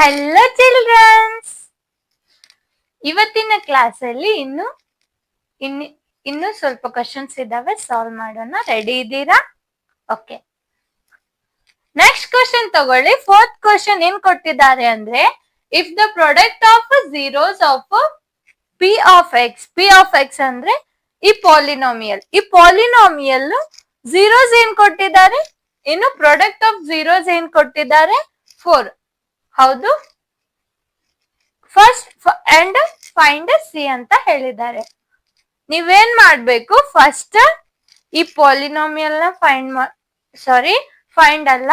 Hello children's, ಇವತ್ತಿನ class ಅಲ್ಲಿ ಇನ್ನು ಸ್ವಲ್ಪ ಕ್ವಶನ್ಸ್ ಇದಾವೆ, ಸಾಲ್ವ್ ಮಾಡೋಣ. ರೆಡಿ ಇದ್ದೀರಾ? ಓಕೆ, ನೆಕ್ಸ್ಟ್ ಕ್ವಶನ್ ತಗೊಳ್ಳಿ. ಫೋರ್ತ್ ಕ್ವಶನ್ ಏನ್ ಕೊಟ್ಟಿದ್ದಾರೆ ಅಂದ್ರೆ, if the product of zeros of P of X ಅಂದ್ರೆ ಈ ಪಾಲಿನೋಮಿಯಲ್ ಝೀರೋಸ್ ಏನ್ ಕೊಟ್ಟಿದ್ದಾರೆ, ಇನ್ನು ಪ್ರಾಡಕ್ಟ್ ಆಫ್ ಝೀರೋಸ್ ಏನ್ ಕೊಟ್ಟಿದ್ದಾರೆ, 4. ಹೌದು, ಫಸ್ಟ್ ಅಂಡ್ ಫೈಂಡ್ ಸಿ ಅಂತ ಹೇಳಿದ್ದಾರೆ. ನೀವೇನ್ ಮಾಡ್ಬೇಕು, ಫಸ್ಟ್ ಈ ಪಾಲಿನೋಮಿಯಲ್ ನ ಫೈಂಡ್ ಅಲ್ಲ,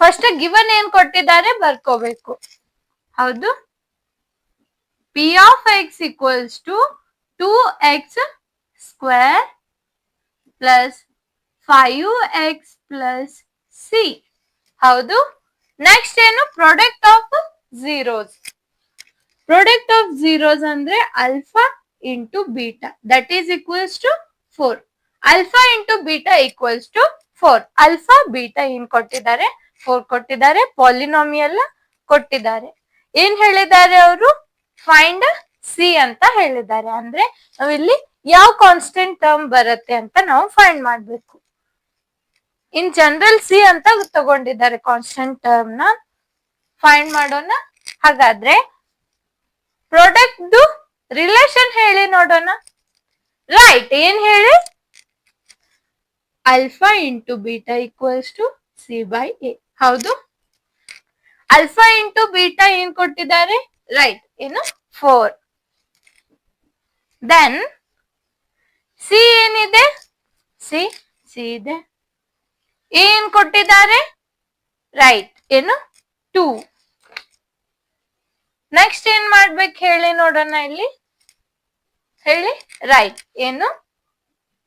ಫಸ್ಟ್ ಗಿವನ್ ಏನ್ ಕೊಟ್ಟಿದ್ದಾರೆ ಬರ್ಕೋಬೇಕು. ಹೌದು, P of X equals to 2x square plus 5x plus C. ಹೌದು, ನೆಕ್ಸ್ಟ್ ಏನು, ಪ್ರಾಡಕ್ಟ್ ಆಫ್ ಝೀರೋಸ್ ಅಂದ್ರೆ alpha into beta that is equals to 4. Alpha into beta equals to 4. Alpha beta ಏನ್ ಕೊಟ್ಟಿದ್ದಾರೆ, 4 ಕೊಟ್ಟಿದ್ದಾರೆ. ಪಾಲಿನೋಮಿಯಲ್ ಕೊಟ್ಟಿದ್ದಾರೆ. ಏನ್ ಹೇಳಿದ್ದಾರೆ ಅವರು, ಫೈಂಡ್ ಸಿ ಅಂತ ಹೇಳಿದ್ದಾರೆ. ಅಂದ್ರೆ ನಾವಿಲ್ಲಿ ಯಾವ ಕಾನ್ಸ್ಟೆಂಟ್ ಟರ್ಮ್ ಬರುತ್ತೆ ಅಂತ ನಾವು ಫೈಂಡ್ ಮಾಡ್ಬೇಕು. ಇನ್ ಜನರಲ್ ಸಿ ಅಂತ ತಗೊಂಡಿದ್ದಾರೆ ಕಾನ್ಸ್ಟೆಂಟ್ ಟರ್ಮ್ ನ. ಫೈಂಡ್ ಮಾಡೋಣ. ಹಾಗಾದ್ರೆ ಪ್ರಾಡಕ್ಟ್ ರಿಲೇಷನ್ ಹೇಳಿ ನೋಡೋಣ. ರೈಟ್, ಏನ್ ಹೇಳಿ, alpha into beta equals to C by A. ಹೌದು, ಅಲ್ಫಾ ಇಂಟು ಬೀಟಾ ಏನ್ ಕೊಟ್ಟಿದ್ದಾರೆ, ರೈಟ್, ಏನು 4. ದೆನ್ ಸಿ ಏನಿದೆ, ಸಿ ಇದೆ. ಏನ್ ಕೊಟ್ಟಿದ್ದಾರೆ, ರೈಟ್, ಏನು 2. ನೆಕ್ಸ್ಟ್ ಏನ್ ಮಾಡ್ಬೇಕು ಹೇಳಿ ನೋಡೋಣ. ಇಲ್ಲಿ ಹೇಳಿ, ರೈಟ್, ಏನು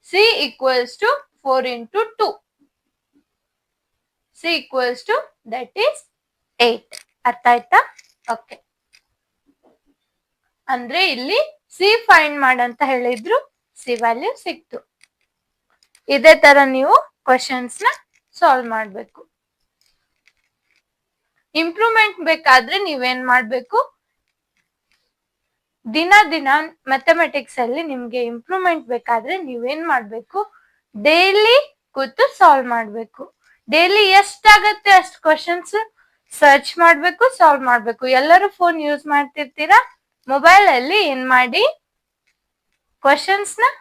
C equals to 4 into 2. C equals to that is 8. ಅರ್ಥ ಆಯ್ತಾ? ಓಕೆ, ಅಂದ್ರೆ ಇಲ್ಲಿ ಸಿ ಫೈಂಡ್ ಮಾಡಂತ ಹೇಳಿದ್ರು, ಸಿ ವ್ಯಾಲ್ಯೂ ಸಿಕ್ತು. ಇದೇ ತರ ನೀವು ಕ್ವಶನ್ಸ್ ನ ಸಾಲ್ವ್ ಮಾಡ್ಬೇಕು. ಇಂಪ್ರೂವ್ಮೆಂಟ್ ಬೇಕಾದ್ರೆ ನೀವೇನ್ ಮಾಡ್ಬೇಕು, ದಿನ ಮ್ಯಾಥಮೆಟಿಕ್ಸ್ ಅಲ್ಲಿ ನಿಮ್ಗೆ ಇಂಪ್ರೂವ್ಮೆಂಟ್ ಬೇಕಾದ್ರೆ ನೀವೇನ್ ಮಾಡ್ಬೇಕು, ಡೈಲಿ ಕೂತು ಸಾಲ್ವ್ ಮಾಡ್ಬೇಕು. ಡೈಲಿ ಎಷ್ಟಾಗತ್ತೆ ಅಷ್ಟು ಕ್ವಶನ್ಸ್ ಸರ್ಚ್ ಮಾಡ್ಬೇಕು, ಸಾಲ್ವ್ ಮಾಡ್ಬೇಕು. ಎಲ್ಲರೂ ಫೋನ್ ಯೂಸ್ ಮಾಡ್ತಿರ್ತೀರಾ, ಮೊಬೈಲ್ ಅಲ್ಲಿ ಏನ್ ಮಾಡಿ, ಕ್ವಶನ್ಸ್ ನ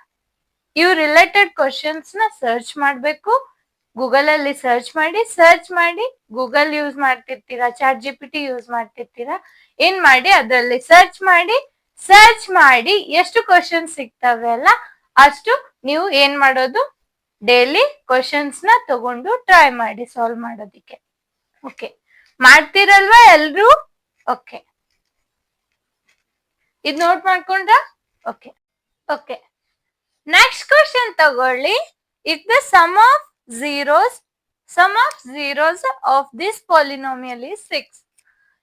ಇವ್ ರಿಲೇಟೆಡ್ ಕ್ವಶನ್ಸ್ ನ ಸರ್ಚ್ ಮಾಡ್ಬೇಕು. ಗೂಗಲ್ ಅಲ್ಲಿ ಸರ್ಚ್ ಮಾಡಿ ಗೂಗಲ್ ಯೂಸ್ ಮಾಡ್ತಿರ್ತೀರಾ, ಚಾಟ್ ಜಿಪಿಟಿ ಯೂಸ್ ಮಾಡ್ತಿರ್ತೀರಾ, ಏನ್ ಮಾಡಿ ಅದರಲ್ಲಿ ಸರ್ಚ್ ಮಾಡಿ ಎಷ್ಟು ಕ್ವಶನ್ಸ್ ಸಿಗ್ತವೆ ಅಲ್ಲ ಅಷ್ಟು ನೀವು ಏನ್ ಮಾಡೋದು, ಡೈಲಿ ಕ್ವಶನ್ಸ್ ನ ತಗೊಂಡು ಟ್ರೈ ಮಾಡಿ ಸಾಲ್ವ್ ಮಾಡೋದಿಕ್ಕೆ. ಓಕೆ, ಮಾಡ್ತೀರಲ್ವಾ ಎಲ್ರು? ಓಕೆ, ಇದ್ ನೋಟ್ ಮಾಡ್ಕೊಂಡ್ರ? ಓಕೆ, ನೆಕ್ಸ್ಟ್ ಕ್ವಶನ್ ತಗೊಳ್ಳಿ. If the sum of zeros of this polynomial is 6.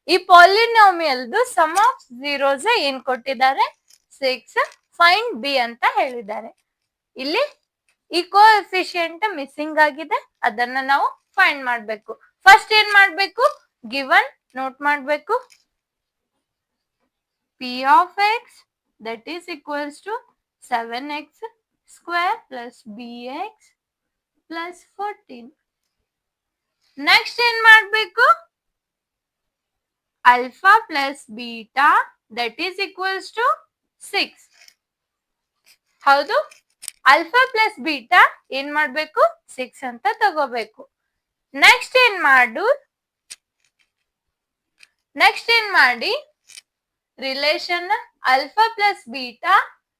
ಈ ಪಾಲಿನೋಮಿಯಲ್ದು ಸಮ್ ಆಫ್ ಝೀರೋಸ್ ಏನ್ ಕೊಟ್ಟಿದ್ದಾರೆ, 6. ಫೈಂಡ್ ಬಿ ಅಂತ ಹೇಳಿದ್ದಾರೆ. ಇಲ್ಲಿ ಈ ಕೋಎಫಿಷಿಯಂಟ್ ಮಿಸ್ಸಿಂಗ್ ಆಗಿದೆ, ಅದನ್ನ ನಾವು ಫೈಂಡ್ ಮಾಡ್ಬೇಕು. ಫಸ್ಟ್ ಏನ್ ಮಾಡ್ಬೇಕು, ಗಿವನ್ ನೋಟ್ ಮಾಡ್ಬೇಕು. P of X that is equals to 7x square plus bx plus 14. Next ಏನ್ ಮಾಡ್ಬೇಕು, alpha plus beta that is equals to 6. ಹೌದು, ಅಲ್ಫಾ ಪ್ಲಸ್ ಬೀಟಾ ಏನ್ ಮಾಡ್ಬೇಕು, 6 ಅಂತ ತಗೋಬೇಕು. ನೆಕ್ಸ್ಟ್ ಏನ್ ಮಾಡಿ relation alpha plus beta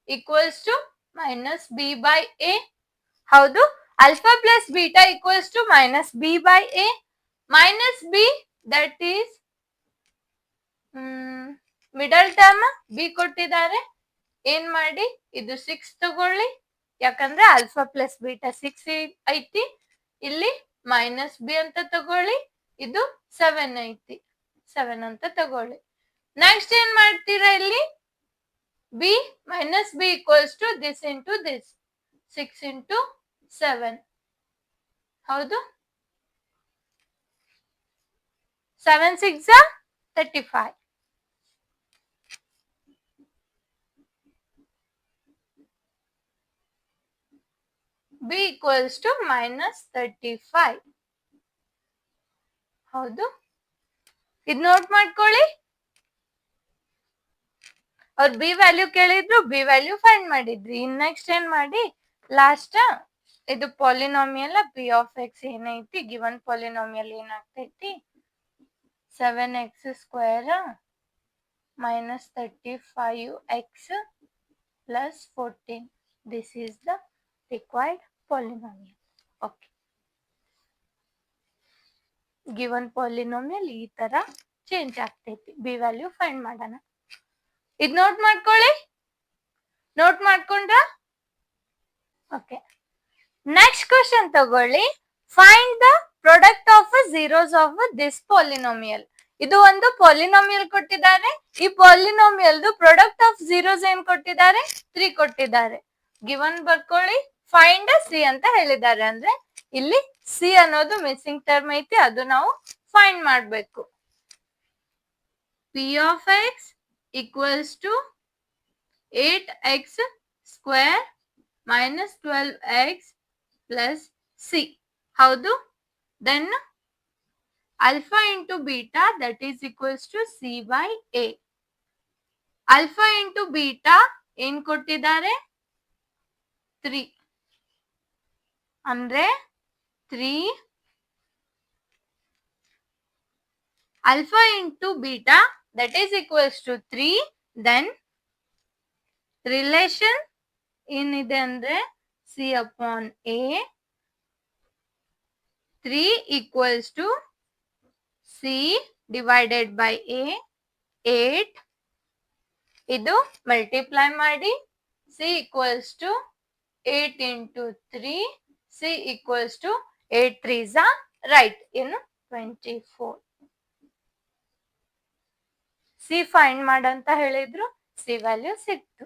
equals to minus B by A. ಹೌದು, alpha plus beta equals to minus B by A. Minus B that is middle term B ಕೊಟ್ಟಿದ್ದಾರೆ. ಏನ್ ಮಾಡಿ, ಇದು 6 ತಗೊಳ್ಳಿ, ಯಾಕಂದ್ರೆ ಅಲ್ಫಾ ಪ್ಲಸ್ ಬೀಟಾ 6 ಐತಿ. ಇಲ್ಲಿ ಮೈನಸ್ ಬಿ ಅಂತ ತಗೊಳ್ಳಿ, ಇದು 7 ಐತಿ, 7 ಅಂತ ತಗೊಳ್ಳಿ. ನೆಕ್ಸ್ಟ್ ಏನ್ ಮಾಡ್ತೀರಾ, ಇಲ್ಲಿ B minus B equals to this into this, 6 into 7. ಹೌದು, 7 6 35. B equals to -35. ಹೌದು, ಇದು ನೋಟ್ ಮಾಡ್ಕೊಳ್ಳಿ. ಅವ್ರು ಬಿ ವ್ಯಾಲ್ಯೂ ಕೇಳಿದ್ರು, ಬಿ ವ್ಯಾಲ್ಯೂ ಫೈಂಡ್ ಮಾಡಿದ್ರಿ. ಇನ್ ನೆಕ್ಸ್ಟ್ ಏನ್ ಮಾಡಿ, ಲಾಸ್ಟ್ ಇದು ಪಾಲಿನಾಮಿಯಲ್ ಪಿ ಆಫ್ ಎಕ್ಸ್ ಏನೈತಿ, ಗಿವನ್ ಪಾಲಿನಾಮಿಯಲ್ ಏನಾಗ್ತೈತಿ, 7x² -35x + 14. This is the required polynomial. Okay. Given polynomial ಈ ತರ ಚೇಂಜ್ ಆಗ್ತೈತಿ. ಬಿ ವ್ಯಾಲ್ಯೂ ಫೈಂಡ್ ಮಾಡೋಣ. ಇದು ನೋಟ್ ಮಾಡ್ಕೊಳ್ಳಿ. ನೋಟ್ ಮಾಡ್ಕೊಂಡ್ರ? ಓಕೆ. ನೆಕ್ಸ್ಟ್ ಕ್ವಶನ್ ತಗೊಳ್ಳಿ. Find the product of zeros of this polynomial. ಇದು ಒಂದು ಪಾಲಿನಾಮಿಯಲ್ ಕೊಟ್ಟಿದ್ದಾರೆ. ಈ ಪಾಲಿನಾಮಿಯಲ್ ಪ್ರಾಡಕ್ಟ್ ಆಫ್ ಝೀರೋಸ್ ಏನ್ ಕೊಟ್ಟಿದ್ದಾರೆ, 3 ಕೊಟ್ಟಿದ್ದಾರೆ. ಗಿವನ್ ಬರ್ಕೊಳ್ಳಿ. ಫೈಂಡ್ ಸಿ ಅಂತ ಹೇಳಿದ್ದಾರೆ. ಅಂದ್ರೆ ಇಲ್ಲಿ ಸಿ ಅನ್ನೋದು ಮಿಸ್ಸಿಂಗ್ ಟರ್ಮ್ ಐತಿ, ಅದು ನಾವು ಫೈಂಡ್ ಮಾಡ್ಬೇಕು. P of X equals to 8x² -12x + c. ಹೌದು. Then alpha into beta that is equals to c/a. alpha into beta ಏನ್ ಕೊಟ್ಟಿದ್ದಾರೆ, 3. ಅಂದ್ರೆ 3 alpha into beta that is equals to 3. then relation ಏನಿದೆ ಅಂದ್ರೆ c/a. 3 equals to c divided by a, 8. ಇದು multiply ಮಾಡಿ. c equals to 8 into 3. c equals to 8 3s are right. ಏನು 24. c find ಮಾಡಂತ ಹೇಳಿದ್ರು, c ವ್ಯಾಲ್ಯೂ ಸಿಕ್ತು.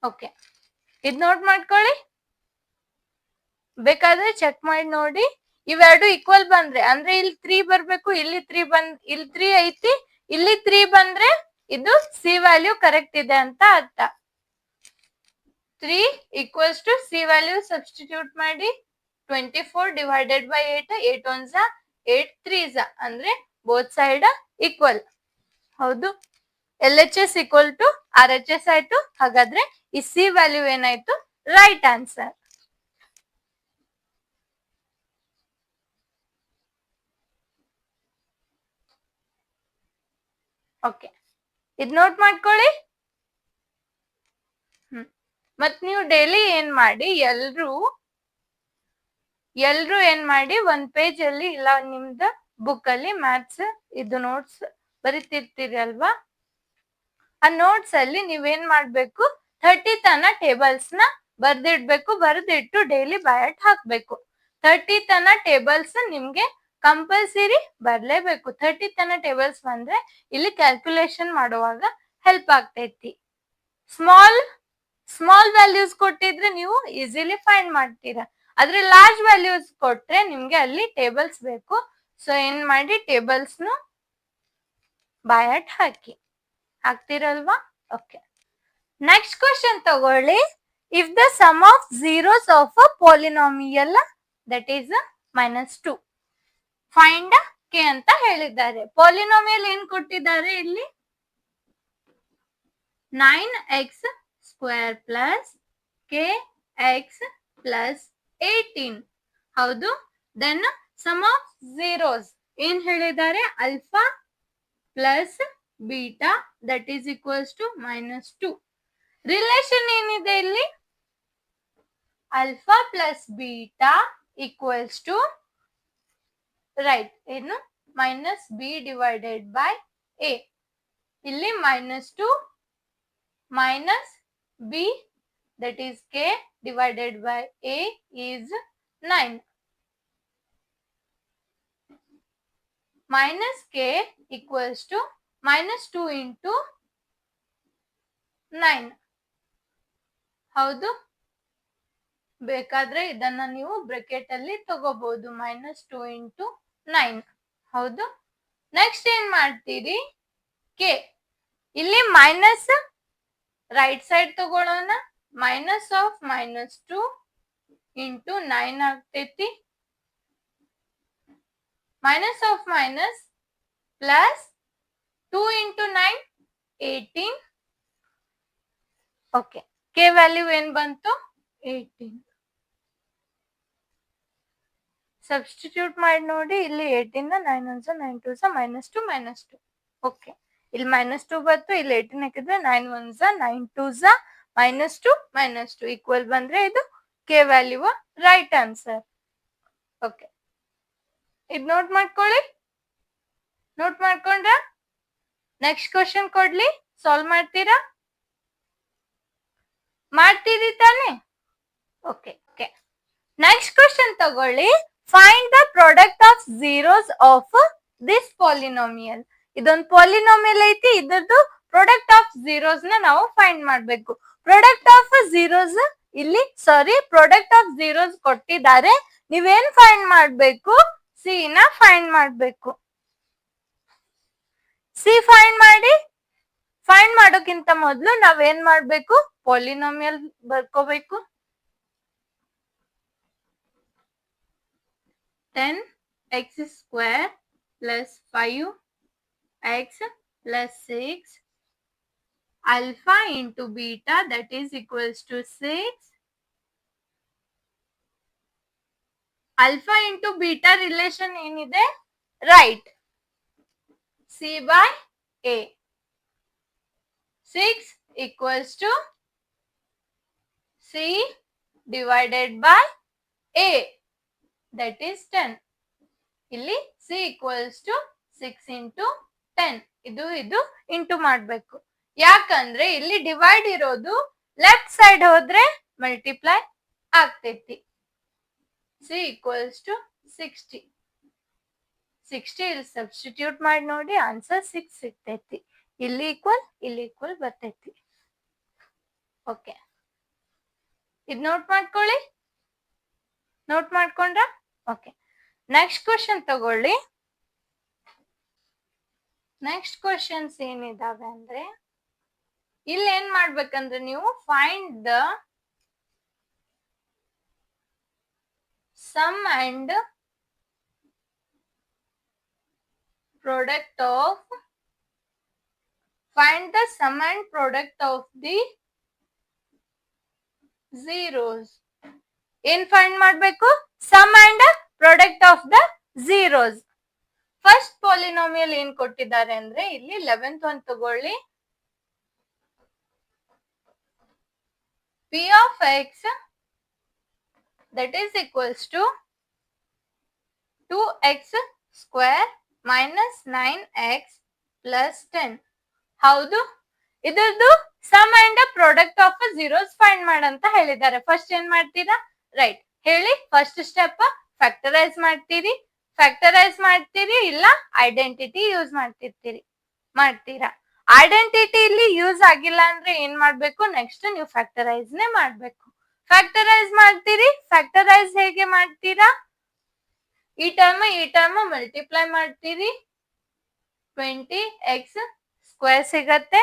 Okay. ಇದು note ಮಾಡ್ಕೊಳ್ಳಿ. ಬೇಕಾದ್ರೆ ಚೆಕ್ ಮಾಡಿ ನೋಡಿ. ಇವೆರಡು ಈಕ್ವಲ್ ಬಂದ್ರೆ, ಅಂದ್ರೆ ಇಲ್ಲಿ 3 ಬರ್ಬೇಕು, ಇಲ್ಲಿ 3 ಇಲ್ಲಿ 3 ಐತಿ, ಇಲ್ಲಿ 3 ಬಂದ್ರೆ ಇದು ಸಿ ವ್ಯಾಲ್ಯೂ ಕರೆಕ್ಟ್ ಇದೆ ಅಂತ ಅರ್ಥ. 3 equals to c value substitute ಮಾಡಿ. 24 divided by 8, 8 1s 8 3s ಅಂದ್ರೆ ಬೋತ್ ಸೈಡ್ ಈಕ್ವಲ್. ಹೌದು. LHS equal to RHS ಆಯ್ತು. ಹಾಗಾದ್ರೆ ಈ ಸಿ ವ್ಯಾಲ್ಯೂ ಏನಾಯ್ತು, ರೈಟ್ ಆನ್ಸರ್. ಓಕೆ. ಇದು ನೋಟ್ ಮಾಡ್ಕೊಳ್ಳಿ. ಮತ್ ನೀವು ಡೈಲಿ ಏನ್ ಮಾಡಿ, ಎಲ್ರು ಏನ್ ಮಾಡಿ, ಒಂದ್ ಪೇಜ್ ಅಲ್ಲಿ ಇಲ್ಲ ನಿಮ್ದು ಬುಕ್ ಅಲ್ಲಿ ಮ್ಯಾಥ್ಸ್ ಇದು ನೋಟ್ಸ್ ಬರಿತಿರ್ತೀರಿ ಅಲ್ವಾ, ಆ ನೋಟ್ಸ್ ಅಲ್ಲಿ ನೀವೇನ್ ಮಾಡ್ಬೇಕು, 30 ತನ ಟೇಬಲ್ಸ್ ನ ಬರ್ದಿಡ್ಬೇಕು. ಬರ್ದಿಟ್ಟು ಡೈಲಿ ಬಯಾಟ್ ಹಾಕ್ಬೇಕು. 30 ತನ ಟೇಬಲ್ಸ್ ನಿಮ್ಗೆ ಕಂಪಲ್ಸರಿ ಬರ್ಲೇಬೇಕು. 30 ತನ ಟೇಬಲ್ಸ್ ಬಂದ್ರೆ ಇಲ್ಲಿ ಕ್ಯಾಲ್ಕುಲೇಷನ್ ಮಾಡುವಾಗ ಹೆಲ್ಪ್ ಆಗ್ತೈತಿ. ಸ್ಮಾಲ್ ವ್ಯಾಲ್ಯೂಸ್ ಕೊಟ್ಟಿದ್ರೆ ನೀವು ಈಸಿಲಿ ಫೈಂಡ್ ಮಾಡ್ತೀರಾ. ಆದ್ರೆ ಲಾರ್ಜ್ ವ್ಯಾಲ್ಯೂಸ್ ಕೊಟ್ರೆ ನಿಮ್ಗೆ ಅಲ್ಲಿ ಟೇಬಲ್ಸ್ ಬೇಕು. ಸೊ ಏನ್ ಮಾಡಿ, ಟೇಬಲ್ಸ್ ನು ಬಯಾಟ್ ಹಾಕ್ತಿರಲ್ವಾ. ಓಕೆ. ನೆಕ್ಸ್ಟ್ ಕ್ವಶನ್ ತಗೊಳ್ಳಿ. If the sum of zeros of a polynomial that is -2 find K ಅಂತ ಹೇಳಿದ್ದಾರೆ. ಪಾಲಿನಾಮಿಯಲ್ ಏನ್ ಕೊಟ್ಟಿದ್ದಾರೆ ಇಲ್ಲಿ, 9x² + kx + 18. ಹೌದು. ದೆನ್ ಸಮ್ ಆಫ್ ಝೀರೋಸ್ ಏನ್ ಹೇಳಿದ್ದಾರೆ, alpha plus beta that is equals to -2. Relation ಏನಿದೆ ಇಲ್ಲಿ, alpha plus beta equals to right ಏನು -b divided by a. ಇಲ್ಲಿ -2 - b that is k divided by a is 9. - k equals to -2 into 9. ಹೌದು. ಬೇಕಾದ್ರೆ ಇದನ್ನ ನೀವು ಬ್ರಾಕೆಟ್ ಅಲ್ಲಿ ತಗೋಬಹುದು -2 ಇಂಟು 9. ಹೌದು. ನೆಕ್ಸ್ಟ್ ಏನ್ ಮಾಡ್ತೀರಿ, ಕೆ ಇಲ್ಲಿ ಮೈನಸ್ ರೈಟ್ ಸೈಡ್ ತಗೊಳ್ಳೋಣ. -2 ಇಂಟು 9 ಆಗ್ತೈತಿ. Minus of minus plus 2 into 9 18. Okay, K value ಏನ್ ಬಂತು 18. ಸಬ್ಸ್ಟಿಟ್ಯೂಟ್ ಮಾಡಿ ನೋಡಿ. ಇಲ್ಲಿ 18 9 1 9 2 -2 -2. ಓಕೆ, ಇಲ್ಲಿ -2 ಬಂತು. ಇಲ್ಲಿ 18 ಹಾಕಿದ್ರೆ 9 1 9 2 -2 -2 ಈಕ್ವಲ್ ಬಂದ್ರೆ ಇದು K value right answer. Okay, ಇದು ನೋಟ್ ಮಾಡ್ಕೊಳ್ಳಿ. ನೋಟ್ ಮಾಡ್ಕೊಂಡ್ರ ನೆಕ್ಸ್ಟ್ ಕ್ವಶನ್ ಕೊಡ್ಲಿ, ಸಾಲ್ವ್ ಮಾಡ್ತೀರಾ? ಮಾಡ್ತೀರಿ ತಾನೆ? ಓಕೆ ಓಕೆ, ನೆಕ್ಸ್ಟ್ ಕ್ವಶನ್ ತಗೊಳ್ಳಿ. Find the product of zeros of this polynomial. ಇದೊಂದು ಪಾಲಿನೋಮಿಯಲ್ ಐತಿ, ಇದರದ್ದು ಪ್ರಾಡಕ್ಟ್ ಆಫ್ ಝೀರೋಸ್ ನ ನಾವು ಫೈಂಡ್ ಮಾಡ್ಬೇಕು. ಪ್ರಾಡಕ್ಟ್ ಆಫ್ ಝೀರೋಸ್ ಇಲ್ಲಿ ಪ್ರಾಡಕ್ಟ್ ಆಫ್ ಝೀರೋಸ್ ಕೊಟ್ಟಿದ್ದಾರೆ. ನೀವೇನ್ ಫೈಂಡ್ ಮಾಡ್ಬೇಕು, ಸಿ ನ ಫೈಂಡ್ ಮಾಡ್ಬೇಕು. ಸಿ ಫೈಂಡ್ ಮಾಡಿ. ಫೈಂಡ್ ಮಾಡೋಕ್ಕಿಂತ ಮೊದಲು ನಾವೇನ್ ಮಾಡ್ಬೇಕು, polynomial ಬರ್ಕೋಬೇಕು. 10x² plus 5x plus 6 alpha into beta that is equals to 6. Alpha into beta relation ಏನಿದೆ, right C by A. 6 equals to C divided by A, that is 10. ಇಲ್ಲಿ C equals to 6 into 10. ಇದು into ಮಾಡ್ಬೇಕು. ಯಾಕಂದ್ರೆ ಇಲ್ಲಿ divide ಇರೋದು left side ಹೋದ್ರೆ multiply ಆಗ್ತೈತಿ. C equals to 60. 60 ಇಲ್ಲಿ ಸಬ್ಸ್ಟಿಟ್ಯೂಟ್ ಮಾಡಿ ನೋಡಿ, ಆನ್ಸರ್ 6 ಸಿಗ್ತೈತಿ. ಇಲ್ಲಿ ಈಕ್ವಲ್ ಬರ್ತೈತಿ. ಓಕೆ, ಇದು ನೋಟ್ ಮಾಡ್ಕೊಳ್ಳಿ. ನೋಟ್ ಮಾಡ್ಕೊಂಡ್ರ? ಓಕೆ, ನೆಕ್ಸ್ಟ್ ಕ್ವಶನ್ ತಗೊಳ್ಳಿ. ನೆಕ್ಸ್ಟ್ ಕ್ವಶನ್ಸ್ ಏನಿದಾವೆ ಅಂದ್ರೆ, ಇಲ್ಲಿ ಏನ್ ಮಾಡ್ಬೇಕಂದ್ರೆ ನೀವು find the sum and product of the zeros. ಏನ್ ಫೈಂಡ್ ಮಾಡ್ಬೇಕು, sum and product of the zeros. First polynomial ಏನ್ ಕೊಟ್ಟಿದ್ದಾರೆ ಅಂದ್ರೆ, ಇಲ್ಲಿ 11th ಒಂದು ತಗೊಳ್ಳಿ. p of x that is equals to 2x square minus 9x plus 10. ಹೌದು, ಇದರದ್ದು sum and product of zeros find ಮಾಡಂತ ಹೇಳಿದ್ದಾರೆ. ಫಸ್ಟ್ ಏನ್ ಮಾಡ್ತೀರಾ, ರೈಟ್ ಹೇಳಿ. ಫಸ್ಟ್ ಸ್ಟೆಪ್ ಫ್ಯಾಕ್ಟರೈಸ್ ಮಾಡ್ತೀರಿ ಇಲ್ಲ ಐಡೆಂಟಿಟಿ ಯೂಸ್ ಮಾಡ್ತೀರಾ. ಐಡೆಂಟಿಟಿ ಇಲ್ಲಿ ಯೂಸ್ ಆಗಿಲ್ಲ ಅಂದ್ರೆ ಏನ್ ಮಾಡ್ಬೇಕು, ನೆಕ್ಸ್ಟ್ ನೀವು ಫ್ಯಾಕ್ಟರೈಸ್ ನೇ ಮಾಡ್ಬೇಕು. ಫ್ಯಾಕ್ಟರೈಸ್ ಮಾಡ್ತೀರಿ. ಫ್ಯಾಕ್ಟರೈಸ್ ಹೇಗೆ ಮಾಡ್ತೀರಾ, ಈ ಟರ್ಮ್ ಮಲ್ಟಿಪ್ಲೈ ಮಾಡ್ತೀರಿ. 20x² ಸಿಗತ್ತೆ.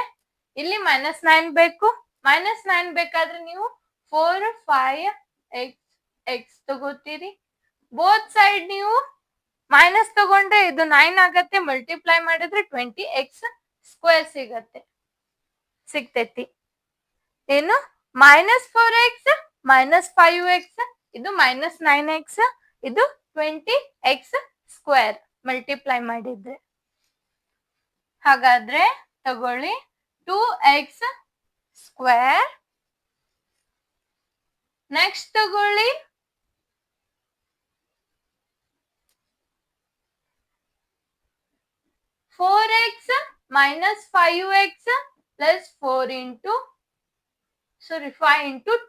ಇಲ್ಲಿ -9 ಬೇಕು. -9 ಬೇಕಾದ್ರೆ ನೀವು 4 5x ತಗೋತೀರಿ. ಬೋತ್ ಸೈಡ್ ನೀವು ಮೈನಸ್ ತಗೊಂಡ್ರೆ ಇದು 9 ಆಗತ್ತೆ. ಮಲ್ಟಿಪ್ಲೈ ಮಾಡಿದ್ರೆ 20x² ಸಿಗ್ತೈತಿ. ಏನು, -4x -5x, ಇದು -9x, ಇದು 20x² ಮಲ್ಟಿಪ್ಲೈ ಮಾಡಿದ್ರೆ. ಹಾಗಾದ್ರೆ ತಗೊಳ್ಳಿ 2x². ನೆಕ್ಸ್ಟ್ ತಗೊಳ್ಳಿ 4x minus 5x plus 5 into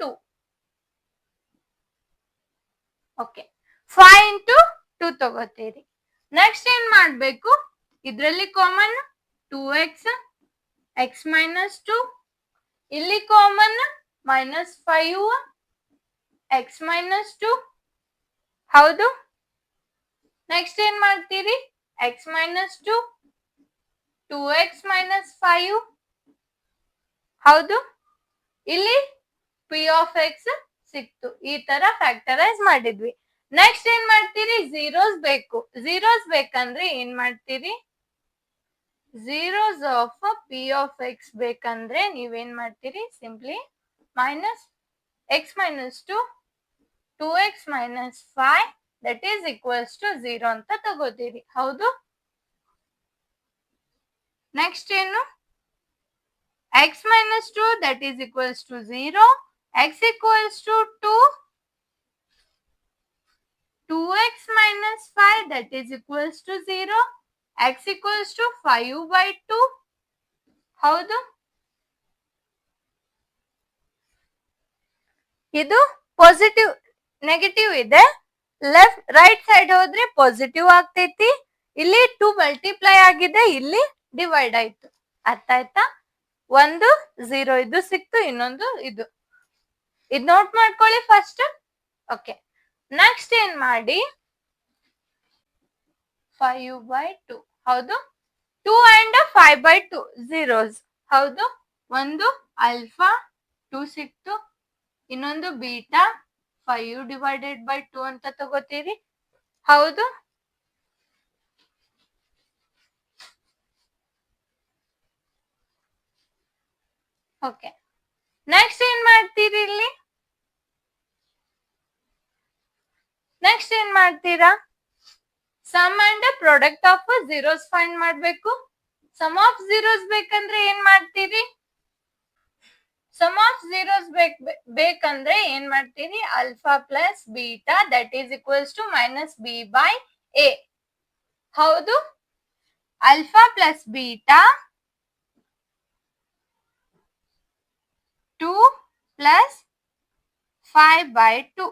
2. Okay, 5 into 2 ತಗೋತೀರಿ. ನೆಕ್ಸ್ಟ್ ಏನ್ ಮಾಡ್ಬೇಕು, ಇದ್ರಲ್ಲಿ ಕಾಮನ್ 2x x minus 2, ಇಲ್ಲಿ ಕಾಮನ್ -5 ಎಕ್ಸ್ ಮೈನಸ್ 2 ಹೌದು. ನೆಕ್ಸ್ಟ್ ಏನ್ ಮಾಡ್ತೀರಿ? ಎಕ್ಸ್ ಮೈನಸ್ 2 2x ಮೈನಸ್ 5 ಹೌದು. ಇಲ್ಲಿ ಪಿ ಆಫ್ ಎಕ್ಸ್ ಸಿಕ್ತು. ಈ ತರ ಫ್ಯಾಕ್ಟರೈಸ್ ಮಾಡಿದ್ವಿ. ನೆಕ್ಸ್ಟ್ ಏನ್ ಮಾಡ್ತೀರಿ? ಝೀರೋಸ್ ಬೇಕು. ಝೀರೋಸ್ ಬೇಕಂದ್ರೆ ಏನ್ ಮಾಡ್ತೀರಿ? Zeros of P of X ಬೇಕಂದ್ರೆ ನೀವೇನ್ ಮಾಡ್ತೀರಿ? Simply minus X minus 2 2x minus 5 that is equals to 0 ಅಂತ ತಗೋತೀರಿ. ಹೌದು. ನೆಕ್ಸ್ಟ್ ಏನು? x minus 2 that is equals to 0. X equals to 2. 2x minus 5 that is equals to 0. X equals to 5 by 2. ಹೌದು. ಇದು positive negative ಇದೆ. Right side ಹೋದ್ರೆ positive ಆಗ್ತೈತಿ. ಇಲ್ಲಿ 2 multiply ಆಗಿದೆ, ಇಲ್ಲಿ ಡಿವೈಡ್ ಆಯ್ತು. ಅರ್ಥ ಆಯ್ತಾ? ಒಂದು 0 ಇದು ಸಿಕ್ತು, ಇನ್ನೊಂದು ಇದು ನೋಟ್ ಮಾಡ್ಕೊಳ್ಳಿ ಫಸ್ಟ್. ಓಕೆ. ನೆಕ್ಸ್ಟ್ ಏನ್ ಮಾಡಿ? 5 by 2 ಹೌದು. 2 and 5 by 2 zeros ಹೌದು. ಒಂದು ಆಲ್ಫಾ 2 ಸಿಕ್ತು, ಇನ್ನೊಂದು ಬೀಟಾ 5 ಡಿವೈಡೆಡ್ ಬೈ 2 ಅಂತ ತಗೋತೀರಿ. ಹೌದು. ಓಕೆ. ನೆಕ್ಸ್ಟ್ ಏನ್ ಮಾಡ್ತೀರಿ? ಇಲ್ಲಿ ನೆಕ್ಸ್ಟ್ ಏನ್ ಮಾಡ್ತೀರಾ? Sum and product of zeros find ಮಾಡ್ಬೇಕು. ಸಮ್ ಆಫ್ ಝೀರೋಸ್ ಬೇಕಂದ್ರೆ ಏನ್ ಮಾಡ್ತೀರಿ? ಸಮ್ ಆಫ್ ಝೀರೋಸ್ ಬೇಕಂದ್ರೆ ಏನ್ ಮಾಡ್ತೀರಿ? Alpha plus beta that is equals to minus B by A. ಹೌದು. Alpha plus beta 2 plus 5 by 2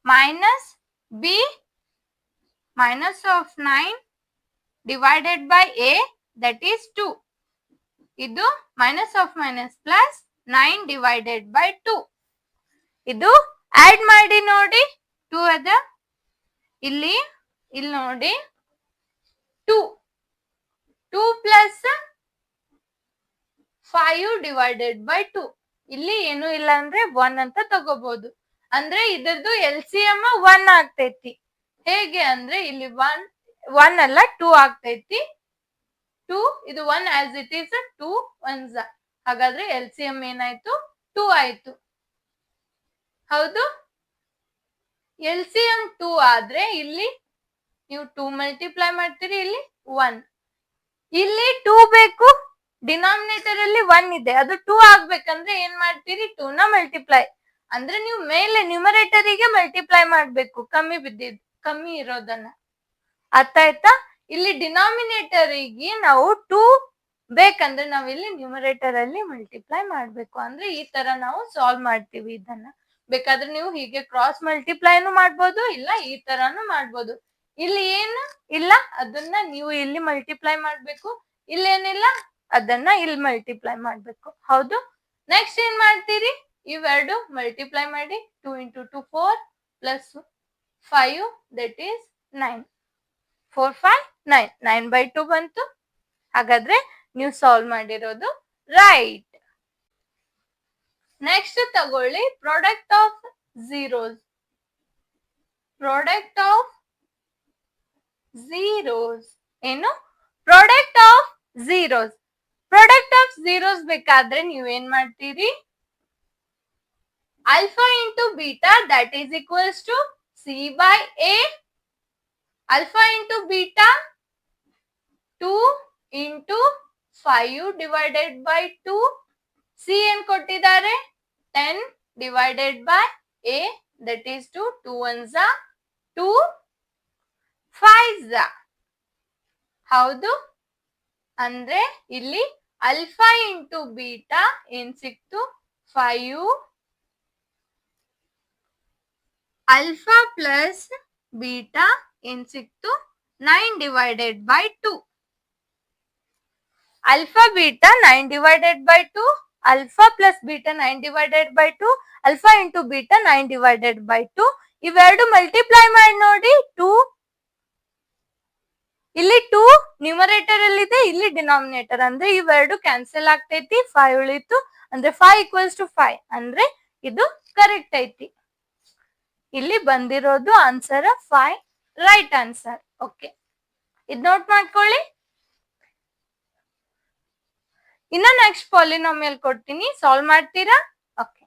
minus b minus of 9 divided by a that is 2. ಇದು minus of minus plus 9 divided by 2. ಇದು add ಮಾಡಿ ನೋಡಿ. 2 ಅದ ಇಲ್ಲಿ ನೋಡಿ 2 plus 5 divided by 2. ಇಲ್ಲಿ ಏನು ಇಲ್ಲ ಅಂದ್ರೆ 1 ಅಂತ ತಗೋಬಹುದು. ಅಂದ್ರೆ ಇದ್ರದ್ದು LCM 1 ಆಗ್ತೈತಿ. ಹೇಗೆ ಅಂದ್ರೆ ಇಲ್ಲಿ 1 ಅಲ್ಲ 2 ಆಗ್ತೈತಿ. 2 ಇದು 1 as it is 2 1s. ಹಾಗಾದ್ರೆ LCM ಏನಾಯ್ತು? 2 ಆಯ್ತು. ಹೌದು. LCM 2 ಆದ್ರೆ ಇಲ್ಲಿ ನೀವು 2 ಮಲ್ಟಿಪ್ಲೈ ಮಾಡ್ತೀರಿ, ಇಲ್ಲಿ 1. ಇಲ್ಲಿ 2 ಬೇಕು, ಡಿನಾಮಿನೇಟರ್ ಅಲ್ಲಿ 1 ಇದೆ, ಅದು 2 ಆಗ್ಬೇಕಂದ್ರೆ ಏನ್ ಮಾಡ್ತೀರಿ? 2 ನ ಮಲ್ಟಿಪ್ಲೈ ಅಂದ್ರೆ ನೀವು ಮೇಲೆ ನ್ಯೂಮರೇಟರ್ ಗೆ ಮಲ್ಟಿಪ್ಲೈ ಮಾಡ್ಬೇಕು, ಕಮ್ಮಿ ಇರೋದನ್ನ. ಅರ್ಥ ಆಯ್ತಾ? ಇಲ್ಲಿ ಡಿನಾಮಿನೇಟರ್ ಗೆ ನಾವು 2 ಬೇಕಂದ್ರೆ ನಾವ್ ಇಲ್ಲಿ ನ್ಯೂಮರೇಟರ್ ಅಲ್ಲಿ ಮಲ್ಟಿಪ್ಲೈ ಮಾಡ್ಬೇಕು. ಅಂದ್ರೆ ಈ ತರ ನಾವು ಸಾಲ್ವ್ ಮಾಡ್ತೀವಿ ಇದನ್ನ. ಬೇಕಾದ್ರೆ ನೀವು ಹೀಗೆ ಕ್ರಾಸ್ ಮಲ್ಟಿಪ್ಲೈನು ಮಾಡ್ಬೋದು, ಇಲ್ಲ ಈ ತರಾನು ಮಾಡ್ಬೋದು. ಇಲ್ಲಿ ಏನು ಇಲ್ಲ ಅದನ್ನ ನೀವು ಇಲ್ಲಿ ಮಲ್ಟಿಪ್ಲೈ ಮಾಡ್ಬೇಕು, ಇಲ್ಲೇನಿಲ್ಲ ಅದನ್ನ ಇಲ್ಲಿ ಮಲ್ಟಿಪ್ಲೈ ಮಾಡ್ಬೇಕು. ಹೌದು. ನೆಕ್ಸ್ಟ್ ಏನ್ ಮಾಡ್ತೀರಿ? ಇವೆರಡು ಮಲ್ಟಿಪ್ಲೈ ಮಾಡಿ. 2 into 2 4 plus 5 that is 9. 4 5 9 9 by 2 ಬಂತು. ಹಾಗಾದ್ರೆ ನೀವು ಸಾಲ್ವ್ ಮಾಡಿರೋದು ರೈಟ್. ನೆಕ್ಸ್ಟ್ ತಗೊಳ್ಳಿ product of zeros. Product of zeros ಏನು? Product of zeros. Product of zeros ಬೇಕಾದ್ರೆ ನೀವೇನ್ ಮಾಡ್ತೀರಿ? Alpha into beta that is equals to C by A. Alpha into beta 2 into 5 divided by 2. C ಏನ್ ಕೊಟ್ಟಿದ್ದಾರೆ? 10 divided by A that is 2. 2 1s 2 5s. ಹೌದು. ಅಂದ್ರೆ ಇಲ್ಲಿ alpha into beta ಏನ್ ಸಿಕ್ತು? 5. ಆಲ್ಫಾ ಪ್ಲಸ್ ಬೀಟಾ ಏನ್ ಸಿಕ್ತು? 9 divided by 2. Alpha beta 9 divided by 2 alpha plus beta 9 divided by 2, alpha into beta 9 divided by 2. ಇವೆರಡು ಮಲ್ಟಿಪ್ಲೈ ಮಾಡಿ ನೋಡಿ 2. ಇಲ್ಲಿ 2 ನ್ಯೂಮರೇಟರ್ ಅಲ್ಲಿ ಇದೆ, ಇಲ್ಲಿ ಡಿನಾಮಿನೇಟರ್, ಅಂದ್ರೆ ಇವೆರಡು ಕ್ಯಾನ್ಸಲ್ ಆಗ್ತೈತಿ, 5 ಉಳಿತು, ಅಂದ್ರೆ 5 ಈಕ್ವಲ್ಸ್ ಟು 5, ಅಂದ್ರೆ ಇದು ಕರೆಕ್ಟ್ ಐತಿ. ಇಲ್ಲಿ ಬಂದಿರೋದು ಆನ್ಸರ್ 5 ರೈಟ್ ಆನ್ಸರ್. ಓಕೆ, ಇದ್ ನೋಟ್ ಮಾಡ್ಕೊಳ್ಳಿ. ಇನ್ನ ನೆಕ್ಸ್ಟ್ ಪಾಲಿನಾಮಿಯಲ್ ಕೊಡ್ತೀನಿ, ಸಾಲ್ವ್ ಮಾಡ್ತೀರಾ? ಓಕೆ,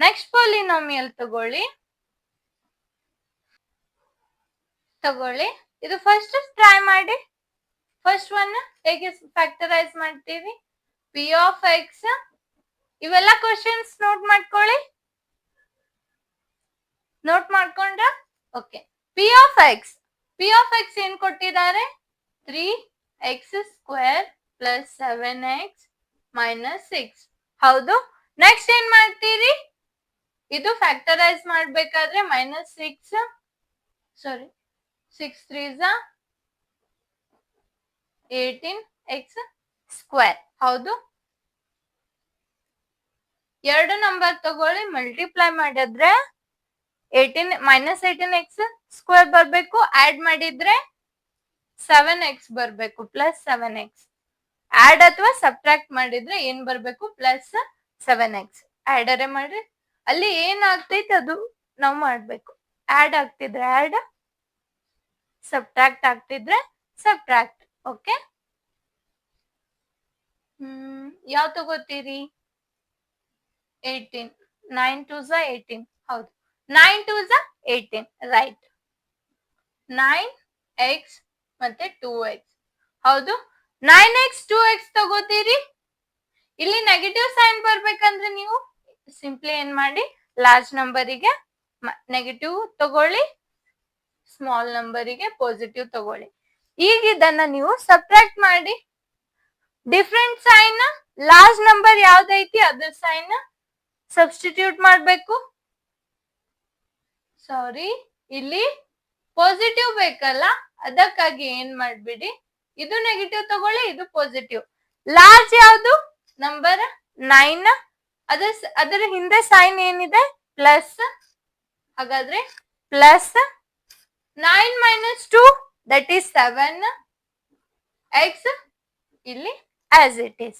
ನೆಕ್ಸ್ಟ್ ಪಾಲಿನಾಮಿಯಲ್ ತಗೊಳ್ಳಿ. ಇದು ಫಸ್ಟ್ ಟ್ರೈ ಮಾಡಿ. ಫಸ್ಟ್ ಒನ್ ಹೇಗೆ ಫ್ಯಾಕ್ಟರೈಸ್ ಮಾಡ್ತೀವಿ? ಪಿ ಆಫ್ ಎಕ್ಸ್, ಇವೆಲ್ಲ ಕ್ವಶನ್ಸ್ ನೋಟ್ ಮಾಡ್ಕೊಳ್ಳಿ. ನೋಟ್ ಮಾಡ್ಕೊಂಡ್ರ? ಓಕೆ, ಪಿ ಆಫ್ ಎಕ್ಸ್ ಏನ್ ಕೊಟ್ಟಿದ್ದಾರೆ? 3x² plus 7x minus 6. ಹೌದು. ನೆಕ್ಸ್ಟ್ ಏನ್ ಮಾಡ್ತೀರಿ? ಇದು ಫ್ಯಾಕ್ಟರೈಸ್ ಮಾಡ್ಬೇಕಾದ್ರೆ -6 3s 18x². ಹೌದು. ಎರಡು ನಂಬರ್ ತಗೊಳ್ಳಿ, ಮಲ್ಟಿಪ್ಲೈ ಮಾಡಿದ್ರೆ -18x² ಬರ್ಬೇಕು, ಆಡ್ ಮಾಡಿದ್ರೆ 7x ಬರ್ಬೇಕು, ಪ್ಲಸ್ 7x. ಆಡ್ ಅಥವಾ ಸಬ್ಟ್ರಾಕ್ಟ್ ಮಾಡಿದ್ರೆ ಏನ್ ಬರ್ಬೇಕು? Plus 7x. ಆಡರೆ ಮಾಡ್ರಿ, ಅಲ್ಲಿ ಏನ್ ಆಗ್ತೈತೆ ಅದು ನಾವು ಮಾಡ್ಬೇಕು. ಆಡ್ ಆಗ್ತಿದ್ರೆ ಆಡ್, ಸಬ್ಟ್ರಾಕ್ಟ್ ಆಗ್ತಿದ್ರೆ ಸಬ್ಟ್ರಾಕ್ಟ್. ಓಕೆ, ಯಾವ ತಗೋತೀರಿ? 18. 9 2s 18. ಹೌದು, 9 2s 18 ರೈಟ್. 9x ಮತ್ತೆ 2x. ಹೌದು, 9x 2x ತಗೋತೀರಿ. ಇಲ್ಲಿ ನೆಗೆಟಿವ್ ಸೈನ್ ಬರ್ಬೇಕಂದ್ರೆ ನೀವು ಸಿಂಪ್ಲಿ ಏನ್ ಮಾಡಿ, ಲಾರ್ಜ್ ನಂಬರಿಗೆ ನೆಗೆಟಿವ್ ತಗೊಳ್ಳಿ, ಸ್ಮಾಲ್ ನಂಬರಿಗೆ ಪಾಸಿಟಿವ್ ತಗೊಳ್ಳಿ. ಈಗ ಇದನ್ನ ನೀವು ಸಬ್ಟ್ರಾಕ್ಟ್ ಮಾಡಿ, ಡಿಫ್ರೆಂಟ್ ಸೈನ್, ಲಾರ್ಜ್ ನಂಬರ್ ಯಾವ್ದೈತಿ ಅದ್ರ ಸೈನ್ ಸಬ್ಸ್ಟಿಟ್ಯೂಟ್ ಮಾಡ್ಬೇಕು. ಸಾರಿ, ಇಲ್ಲಿ ಪಾಸಿಟಿವ್ ಬೇಕಲ್ಲ, ಅದಕ್ಕಾಗಿ ಏನ್ ಮಾಡ್ಬಿಡಿ, ಇದು ನೆಗೆಟಿವ್ ತಗೊಳ್ಳಿ, ಇದು ಪಾಸಿಟಿವ್. ಲಾರ್ಜ್ ಯಾವ್ದು? ನಂಬರ್ 9, ಅದರ ಹಿಂದೆ ಸೈನ್ ಏನಿದೆ? ಪ್ಲಸ್. ಹಾಗಾದ್ರೆ plus 9 minus 2 that is 7 x, ಇಲ್ಲಿ as it is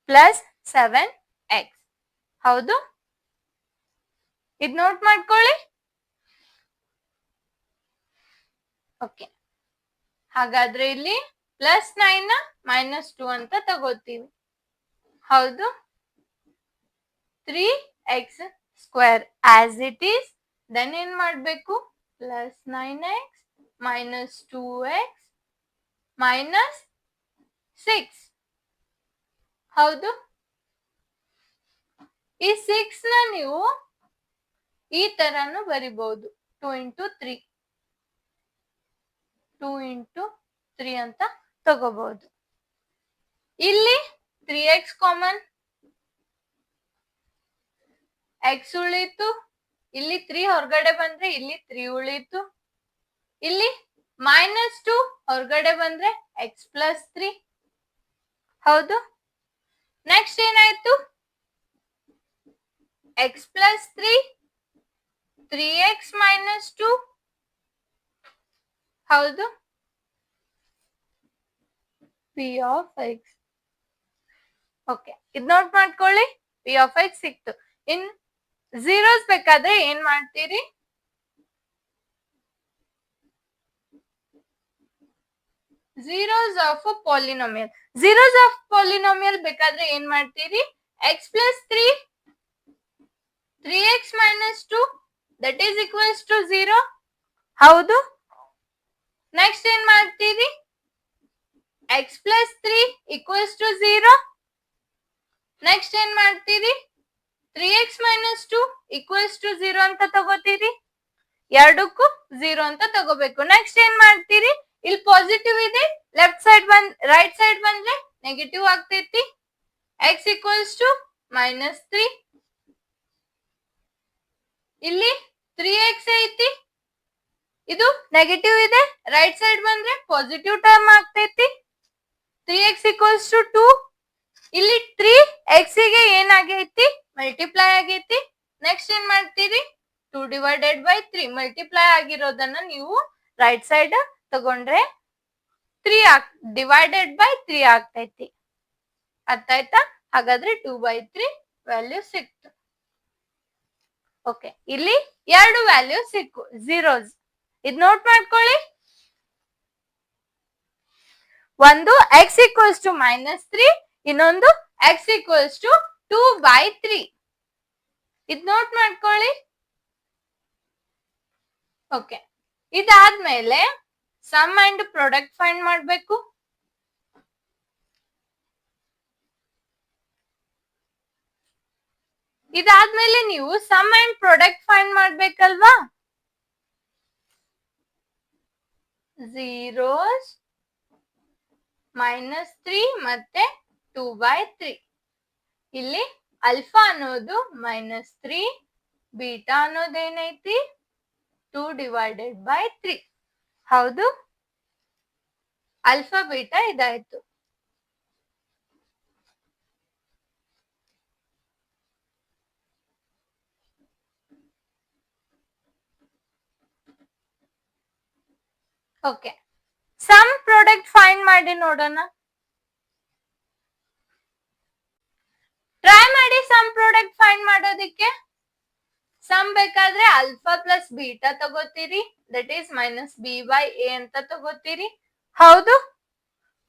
plus 7x. ಹೌದು, ಇದು ನೋಟ್ ಮಾಡ್ಕೊಳ್ಳಿ. ಓಕೆ, ಹಾಗಾದ್ರೆ ಇಲ್ಲಿ +9 -2 ಅಂತ ತಗೋತೀವಿ. ಹೌದು, 3x² as it is, then ಏನ್ ಮಾಡ್ಬೇಕು? Plus 9x minus 2x minus 6. ಹೌದು, ಈ 6 ನ ನೀವು ಈ ತರನು ಬರಿಬಹುದು, 2 into 3 ಅಂತ ತಗೋಬಹುದು. ಇಲ್ಲಿ 3x ಕಾಮನ್, x ಉಳಿತು, ಇಲ್ಲಿ 3 ಹೊರಗಡೆ ಬಂದ್ರೆ ಇಲ್ಲಿ 3 ಉಳಿತು, ಇಲ್ಲಿ -2 ಹೊರಗಡೆ ಬಂದ್ರೆ x plus 3. ಹೌದು, ನೆಕ್ಸ್ಟ್ ಏನಾಯ್ತು? x plus 3, 3x minus 2. ಹೌದು, p of x. ಓಕೆ, ಇದು ನೋಟ್ ಮಾಡ್ಕೊಳ್ಳಿ, p of x ಸಿಕ್ತು. ಇನ್ ಝೀರೋಸ್ ಬೇಕಾದ್ರೆ ಏನ್ ಮಾಡ್ತೀರಿ? ಝೀರೋಸ್ ಆಫ್ ಪಾಲಿನಾಮಿಯಲ್ ಬೇಕಾದ್ರೆ ಏನ್ ಮಾಡ್ತೀರಿ? x plus 3, 3x minus 2 that is equals to 0. ಹೌದು, ನೆಕ್ಸ್ಟ್ ಏನ್ ಮಾಡ್ತೀರಿ? x plus 3 equals to 0. Next ಏನ್ ಮಾಡ್ತೀರಿ? 3x minus 2 equals to 0 ಅಂತ ತಗೋತೀರಿ. ಎರಡಕ್ಕೂ 0 ಅಂತ ತಗೋಬೇಕು. ನೆಕ್ಸ್ಟ್ ಏನ್ ಮಾಡ್ತೀರಿ? ಇಲ್ಲಿ ಪಾಸಿಟಿವ್ ಇದೆ, ಲೆಫ್ಟ್ ಸೈಡ್ ರೈಟ್ ಸೈಡ್ ಬಂದ್ರೆ ನೆಗೆಟಿವ್ ಆಗ್ತೈತಿ. x equals to -3. ಇಲ್ಲಿ 3x ಐತಿ, ಇದು ನೆಗೆಟಿವ್ ಇದೆ, ರೈಟ್ ಸೈಡ್ ಬಂದ್ರೆ ಪಾಸಿಟಿವ್ ಟರ್ಮ್ ಆಗ್ತೈತಿ. 3x equals to 2. ಇಲ್ಲಿ 3 ಎಕ್ಸ್ ಗೆ ಏನಾಗೈತಿ ಮಲ್ಟಿಪ್ಲೈ ಆಗೈತಿ. ನೆಕ್ಸ್ಟ್ ಏನ್ ಮಾಡ್ತೀರಿ 2/3 ಮಲ್ಟಿಪ್ಲೈ ಆಗಿರೋದನ್ನ ನೀವು ರೈಟ್ ಸೈಡ್ ತಗೊಂಡ್ರೆ 3/3 ಆಗ್ತೈತಿ. ಅರ್ಥ ಆಯ್ತಾ? ಹಾಗಾದ್ರೆ 2/3 ವ್ಯಾಲ್ಯೂ ಸಿಕ್ತು. ಓಕೆ, ಇಲ್ಲಿ 2 ವ್ಯಾಲ್ಯೂ ಸಿಕ್ಕು ಝೀರೋಸ್. ಇದ್ ನೋಟ್ ಮಾಡ್ಕೊಳ್ಳಿ. ಒಂದು x ಈಕ್ವಲ್ಸ್ ಟು -3, ಇನ್ನೊಂದು x ಈಕ್ವಲ್ಸ್ ಟು 2/3. ಇದ್ ನೋಟ್ ಮಾಡ್ಕೊಳ್ಳಿ. ಓಕೆ, ಇದಾದ್ಮೇಲೆ ಸಮ್ ಅಂಡ್ ಪ್ರಾಡಕ್ಟ್ ಫೈಂಡ್ ಮಾಡ್ಬೇಕು. ಇದಾದ್ಮೇಲೆ ನೀವು ಸಮ್ ಅಂಡ್ ಪ್ರಾಡಕ್ಟ್ ಫೈಂಡ್ ಮಾಡ್ಬೇಕಲ್ವಾ. ಝೀರೋಸ್ -3 ಮತ್ತೆ 2/3. ಇಲ್ಲಿ ಅಲ್ಫಾ ಅನ್ನೋದು -3, ಬೀಟಾ ಅನ್ನೋದೇನೈತಿ 2/3. ಹೌದು, ಅಲ್ಫಾ ಬೀಟಾ ಇದಾಯ್ತು. ಓಕೆ, ಸಮ್ ಪ್ರಾಡಕ್ಟ್ ಫೈಂಡ್ ಮಾಡಿ ನೋಡೋಣ. ಟ್ರೈ ಮಾಡಿ ಸಮ್ ಪ್ರಾಡಕ್ಟ್ ಫೈಂಡ್ ಮಾಡೋದಿಕ್ಕೆ. ಸಮ್ ಬೇಕಾದ್ರೆ ಅಲ್ಫಾ ಪ್ಲಸ್ ಬೀಟಾ ತಗೋತೀರಿ, ದಟ್ ಈಸ್ -b/a ಅಂತ ತಗೋತೀರಿ. ಹೌದು,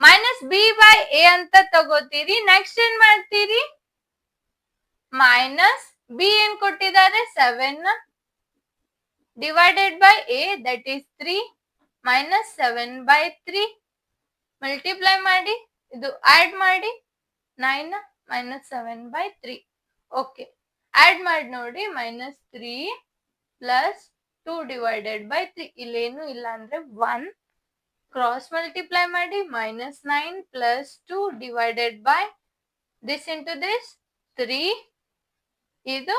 -b/a ಅಂತ ತಗೋತೀರಿ. ನೆಕ್ಸ್ಟ್ ಏನ್ ಮಾಡ್ತೀರಿ, b ಏನ್ ಕೊಟ್ಟಿದ್ದಾರೆ 7 /a ದಟ್ ಈಸ್ 3 -7/3 ಮಲ್ಟಿಪ್ಲೈ ಮಾಡಿ, ಇದು ಆಡ್ ಮಾಡಿ 9 -7/3. ಓಕೆ, ಆಡ್ ಮಾಡಿ ನೋಡಿ -3 ಪ್ಲಸ್ 2/3. ಇಲ್ಲೇನು ಇಲ್ಲ ಅಂದ್ರೆ 1 ಕ್ರಾಸ್ ಮಲ್ಟಿಪ್ಲೈ ಮಾಡಿ -9 ಪ್ಲಸ್ 2 ದಿಸ್ ಇಂಟು ದಿಸ್ 3, ಇದು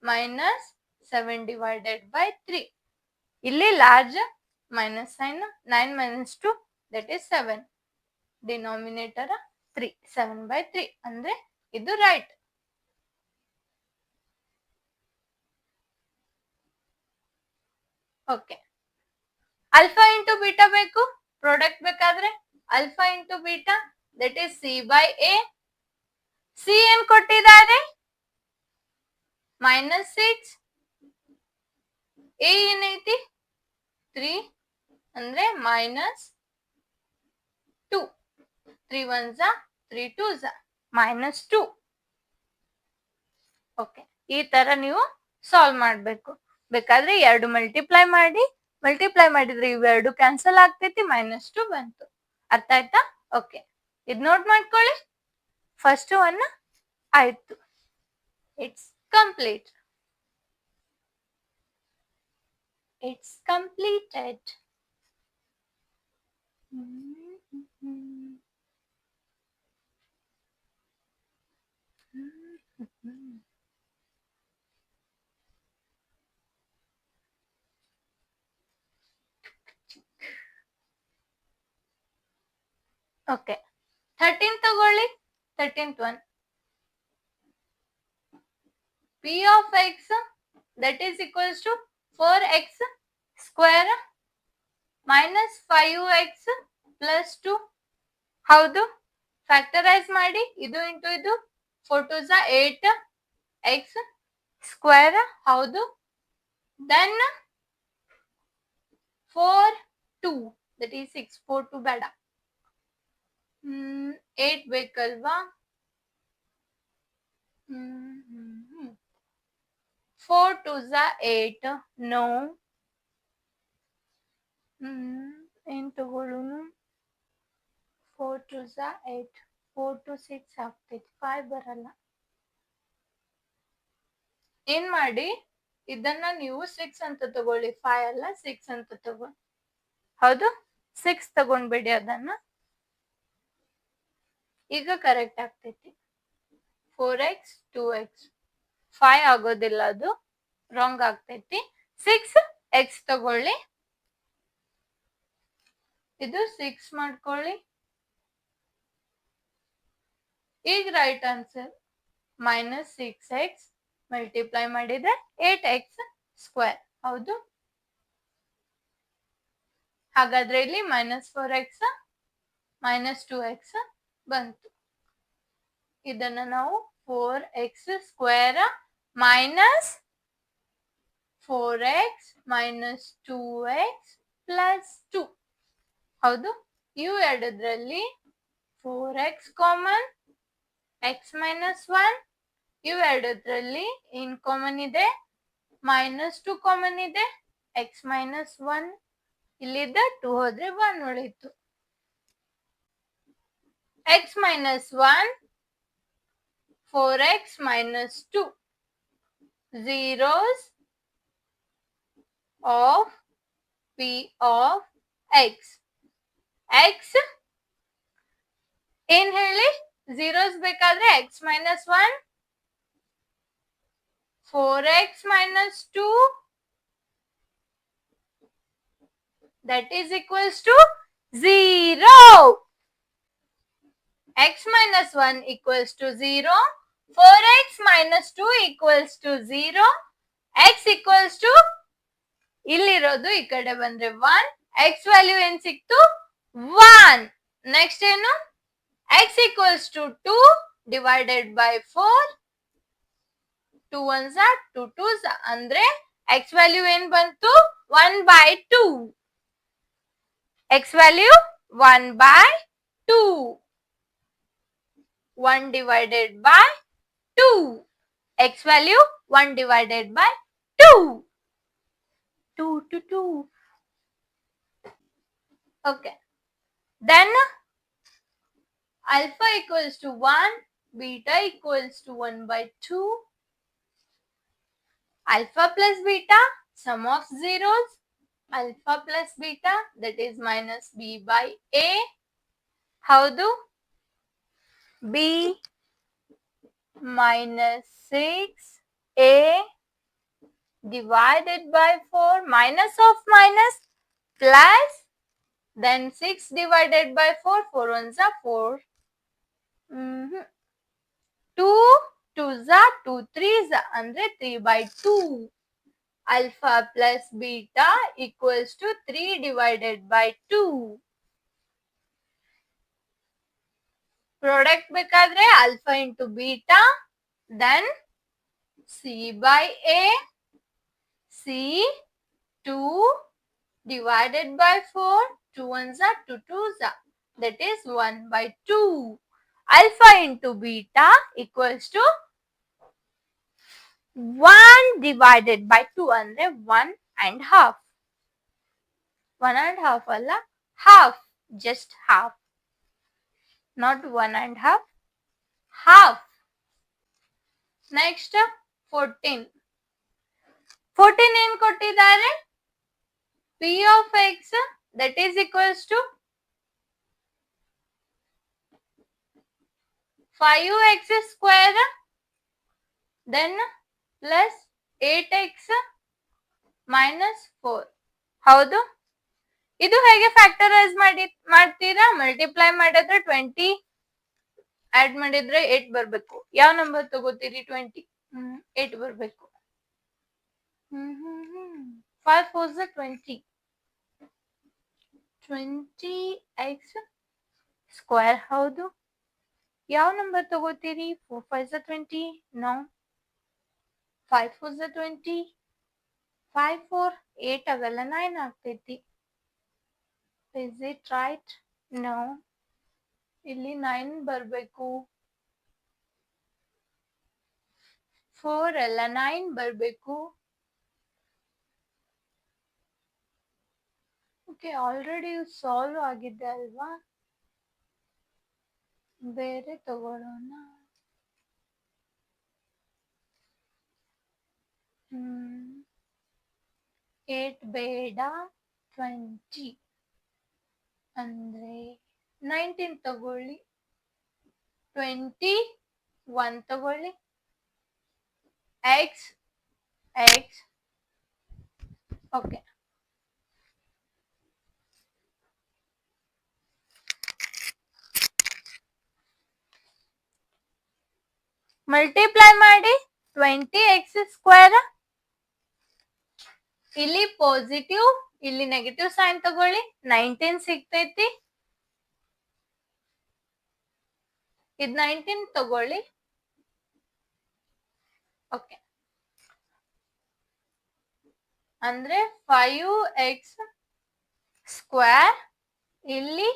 -7/3. ಇಲ್ಲಿ large minus sign, 9 - 2 that is 7, denominator 3, 7/3 ಅಂದ್ರೆ ಇದು right. Okay, alpha into beta ಬೇಕು ಪ್ರಾಡಕ್ಟ್ ಬೇಕಾದ್ರೆ. Alpha into beta that is c/a. C ಏನ್ ಕೊಟ್ಟಿದ್ದಾರೆ -6, a ಏನೈತಿ 3 ಅಂದ್ರೆ -2, 3 1s 3 2s -2. ಓಕೆ, ಈ ತರ ನೀವು ಸಾಲ್ವ್ ಮಾಡ್ಬೇಕು. ಬೇಕಾದ್ರೆ 2 ಮಲ್ಟಿಪ್ಲೈ ಮಾಡಿದ್ರೆ ಇವೆರಡು ಕ್ಯಾನ್ಸಲ್ ಆಗ್ತೈತಿ, -2 ಬಂತು. ಅರ್ಥ ಆಯ್ತಾ? ಓಕೆ, ಇದ್ ನೋಟ್ ಮಾಡ್ಕೊಳ್ಳಿ. ಫಸ್ಟ್ ಒನ್ ಆಯ್ತು, it's complete. It's completed. Okay, 13 ತಗೊಳ್ಳಿ. 13th one, p of x that is equals to 4x square minus 5x plus 2. ಹೌದು, ಫ್ಯಾಕ್ಟರೈಸ್ ಮಾಡಿ, ಇದು ಇಂಟು ಇದು 4 2s 8 x ಸ್ಕ್ವೇರ್. ಹೌದು, ದೆನ್ 4 2 ದಟ್ ಈಸ್ 6, 4 2 ಬೇಡ, 8 ಬೇಕಲ್ವಾ. 4 2s 8, ನೋ. ಏನ್ ತಗೊಳ್ಳೋನು, 4 2s 8, 4 2 6 ಆಗ್ತೈತಿ, 5 ಬರಲ್ಲ. ಏನ್ ಮಾಡಿ, ಇದನ್ನ ನೀವು 6 ಅಂತ ತಗೊಳ್ಳಿ, 5 ಅಲ್ಲ 6 ಅಂತ ತಗೊಳ್ಳಿ. ಹೌದು, 6 ತಗೊಂಡ್ಬೇಡಿ ಅದನ್ನ. ಈಗ ಕರೆಕ್ಟ್ ಆಗ್ತೈತಿ. 4x 2x 5 ಆಗೋದಿಲ್ಲ, ಅದು ರಾಂಗ್ ಆಗ್ತೈತಿ. 6x ತಗೊಳ್ಳಿ, ಇದು 6 ಮಾಡ್ಕೊಳ್ಳಿ. ಈಗ right answer minus 6x multiply ಮಾಡಿದ್ರೆ 8x ಸ್ಕ್ವೇರ್. ಹೌದು, ಹಾಗಾದ್ರೆ ಇಲ್ಲಿ ಮೈನಸ್ 4x ಮೈನಸ್ 2x ಬಂತು. ಇದನ್ನ ನಾವು 4x square minus 4x minus 2x plus 2. ಹೌದು, ಇವು ಎರಡರಲ್ಲಿ 4x ಕಾಮನ್, x ಮೈನಸ್ 1. ಇವು ಎರಡರಲ್ಲಿ ಏನ್ ಕಾಮನ್ ಇದೆ? ಮೈನಸ್ 2 ಕಾಮನ್ ಇದೆ, x ಮೈನಸ್ 1. ಇಲ್ಲಿದ್ದ 2 ಹೋದ್ರೆ 1 ಉಳಿತು. x minus 1 4x minus 2 zeros of p of x. x ಏನ್ ಹೇಳಿ? zeros ಬೇಕಾದ್ರೆ x minus 1 4x minus 2 that is equals to 0. x minus 1 equals to 0, 4x minus 2 equals to 0, x equals to ಇಲ್ಲಿರೋದು ಈ ಕಡೆ ಬಂದ್ರೆ 1, x value ಏನ್ ಸಿಕ್ತು? 1. Next ಏನು? x equals to 2 divided by 4, 2 ones are 2 2s ಅಂದ್ರೆ x value ಏನ್ ಬಂತು? 1 by 2. x value 1 by 2. 1 divided by 2. X value 1 divided by 2. 2 to 2. Okay. Then alpha equals to 1, beta equals to 1 by 2. Alpha plus beta, sum of zeros. Alpha plus beta, that is minus b by a. Howdu? b minus 6a divided by 4 minus of minus plus then 6 divided by 4, 4 ones are 4. 2 2s are 2 3s andre 3 by 2. Alpha plus beta equals to 3 divided by 2. Product ಬೇಕಾದ್ರೆ alpha into beta, then c by a, c 2 divided by 4, 2 ones are 2 2s are, that is 1 by 2. Alpha into beta equals to 1 divided by 2 andre 1 and half. 1 and half alla, half, just half. Not 1 and half, half. Next 14. 14 ಏನು ಕೊಟ್ಟಿದ್ದಾರೆ? p of x that is equals to 5x square then plus 8x minus 4. ಹೌದು, ಇದು ಹೇಗೆ factorise ಮಾಡ್ತೀರಾ? Multiply ಮಾಡಿದ್ರೆ 20 add ಮಾಡಿದ್ರೆ 8 ಬರ್ಬೇಕು. ಯಾವ ನಂಬರ್ ತಗೋತೀರಿ? 20. 8 ಬರ್ಬೇಕು. 5 4s 20. 20x square. ಹೌದು, ಯಾವ ನಂಬರ್ ತಗೋತೀರಿ? 4 5s 20. No, 5 4s 20. 5 4 8 ಆಗಲ್ಲ, 9 ಆಗ್ತೈತಿ. Is it right? No. ಇಲ್ಲಿ 9 ಬರ್ಬೇಕು. 4 ಅಲ್ಲ, 9 ಬರ್ಬೇಕು. ಓಕೆ, ಆಲ್ರೆಡಿ ಸಾಲ್ವ್ ಆಗಿದೆ ಅಲ್ವಾ? ಬೇರೆ ತಗೊಳ್ಳೋಣ. 8 ಬೇಡ, 20 ಅಂದ್ರೆ 19 ತಗೊಳ್ಳಿ. 21 ತಗೊಳ್ಳಿ. x okay. ಮಲ್ಟಿಪ್ಲೈ ಮಾಡಿ 20x². ಇಲ್ಲಿ ಪಾಸಿಟಿವ್, ಇಲ್ಲಿ ನೆಗೆಟಿವ್ ಸೈನ್ ತಗೊಳ್ಳಿ, 19 ಸಿಗ್ತೈತಿ. ಇದು 19 ತಗೊಳ್ಳಿ. ಓಕೆ, ಅಂದ್ರೆ 5x². ಇಲ್ಲಿ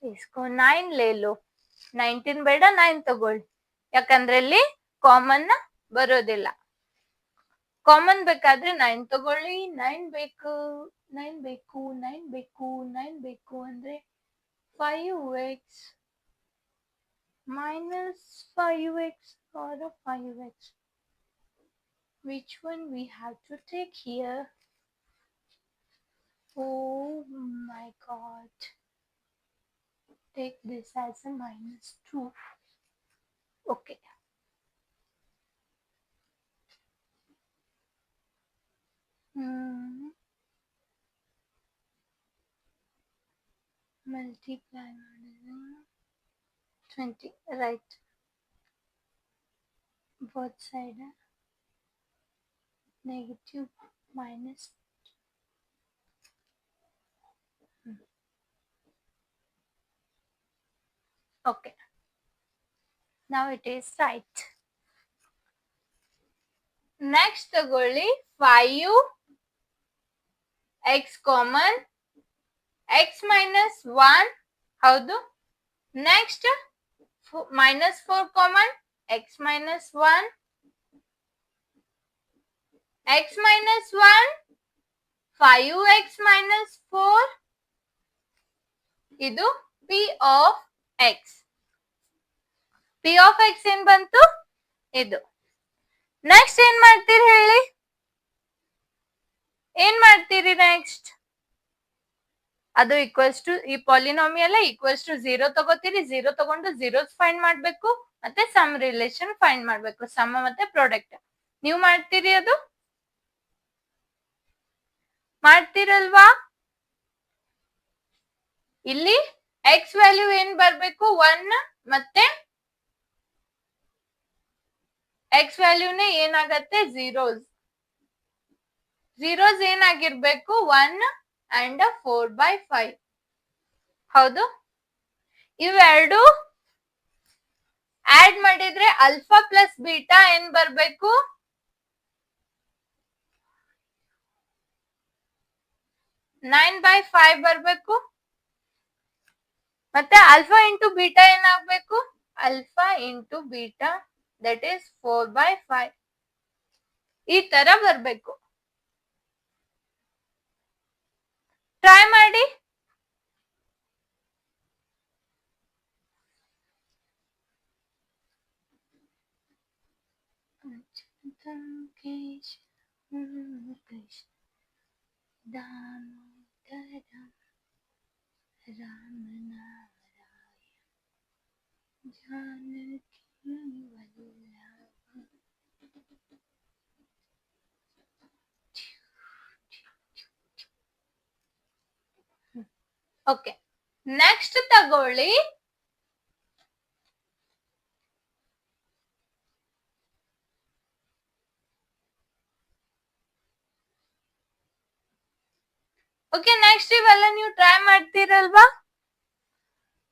इसको 9 ले लो. 19 ಬೇಡ, 9 ತಗೊಳ್ಳಿ, ಯಾಕಂದ್ರೆ ಇಲ್ಲಿ ಕಾಮನ್ ಬರೋದಿಲ್ಲ. ಕಾಮನ್ ಬೇಕಾದ್ರೆ 9 ತಗೊಳ್ಳಿ. 9 ಬೇಕು, 9 ಬೇಕು, 9 ಬೇಕು, 9 ಬೇಕು ಅಂದ್ರೆ 5x minus 5x or 5x. Which one we have to take here? Oh my god. Take this as a -2. Okay. Multiply 20, right? Both side negative minus. Okay, now it is right. Next ತಗೊಳ್ಳಿ, 5x common, x -1 ಹೌದು. Next -4 common, x -1, x -1, 5x -4. ಇದು p of x. p of x ಏನ್ ಬಂತು? ಇದು. Next ಏನ್ ಮಾಡ್ತೀರಿ ಹೇಳಿ? ಏನ್ ಮಾಡ್ತೀರಿ ನೆಕ್ಸ್ಟ್? ಅದು ಈಕ್ವಲ್ಸ್ ಟು, ಈ ಪಾಲಿನಾಮಿಯಲ್ ಈಕ್ವಲ್ಸ್ ಟು 0 ತಗೋತೀರಿ. 0 ತಗೊಂಡು ಝೀರೋಸ್ ಫೈಂಡ್ ಮಾಡ್ಬೇಕು, ಮತ್ತೆ ಸಮ್ ರಿಲೇಷನ್ ಫೈಂಡ್ ಮಾಡ್ಬೇಕು, ಸಮ ಮತ್ತೆ ಪ್ರಾಡಕ್ಟ್. ನೀವು ಮಾಡ್ತೀರಿ? ಅದು ಮಾಡ್ತೀರಲ್ವಾ? ಇಲ್ಲಿ x ವ್ಯಾಲ್ಯೂ ಏನ್ ಬರ್ಬೇಕು? 1. ಮತ್ತೆ x ವ್ಯಾಲ್ಯೂನೇ ಏನಾಗತ್ತೆ? ಝೀರೋಸ್. ಝೀರೋಸ್ ಏನಾಗಿರ್ಬೇಕು? 1 and 4/5. ಹೌದು. ಇವೆರಡು ಆಡ್ ಮಾಡಿದ್ರೆ ಆಲ್ಫಾ ಪ್ಲಸ್ ಬೀಟಾ ಏನ್ ಬರ್ಬೇಕು? 9/5 ಬರ್ಬೇಕು. ಮತ್ತೆ ಆಲ್ಫಾ ಇಂಟು ಬೀಟಾ ಏನಾಗ್ಬೇಕು? Alpha into beta, that is 4/5. ಈ ತರ ಬರ್ಬೇಕು. ಟ್ರೈ ಮಾಡಿ. ಓಕೆ, ನೆಕ್ಸ್ಟ್ ತಗೊಳ್ಳಿ. ಓಕೆ, ನೆಕ್ಸ್ಟ್ ಇವೆಲ್ಲ ನೀವು ಟ್ರೈ ಮಾಡ್ತೀರಲ್ವಾ?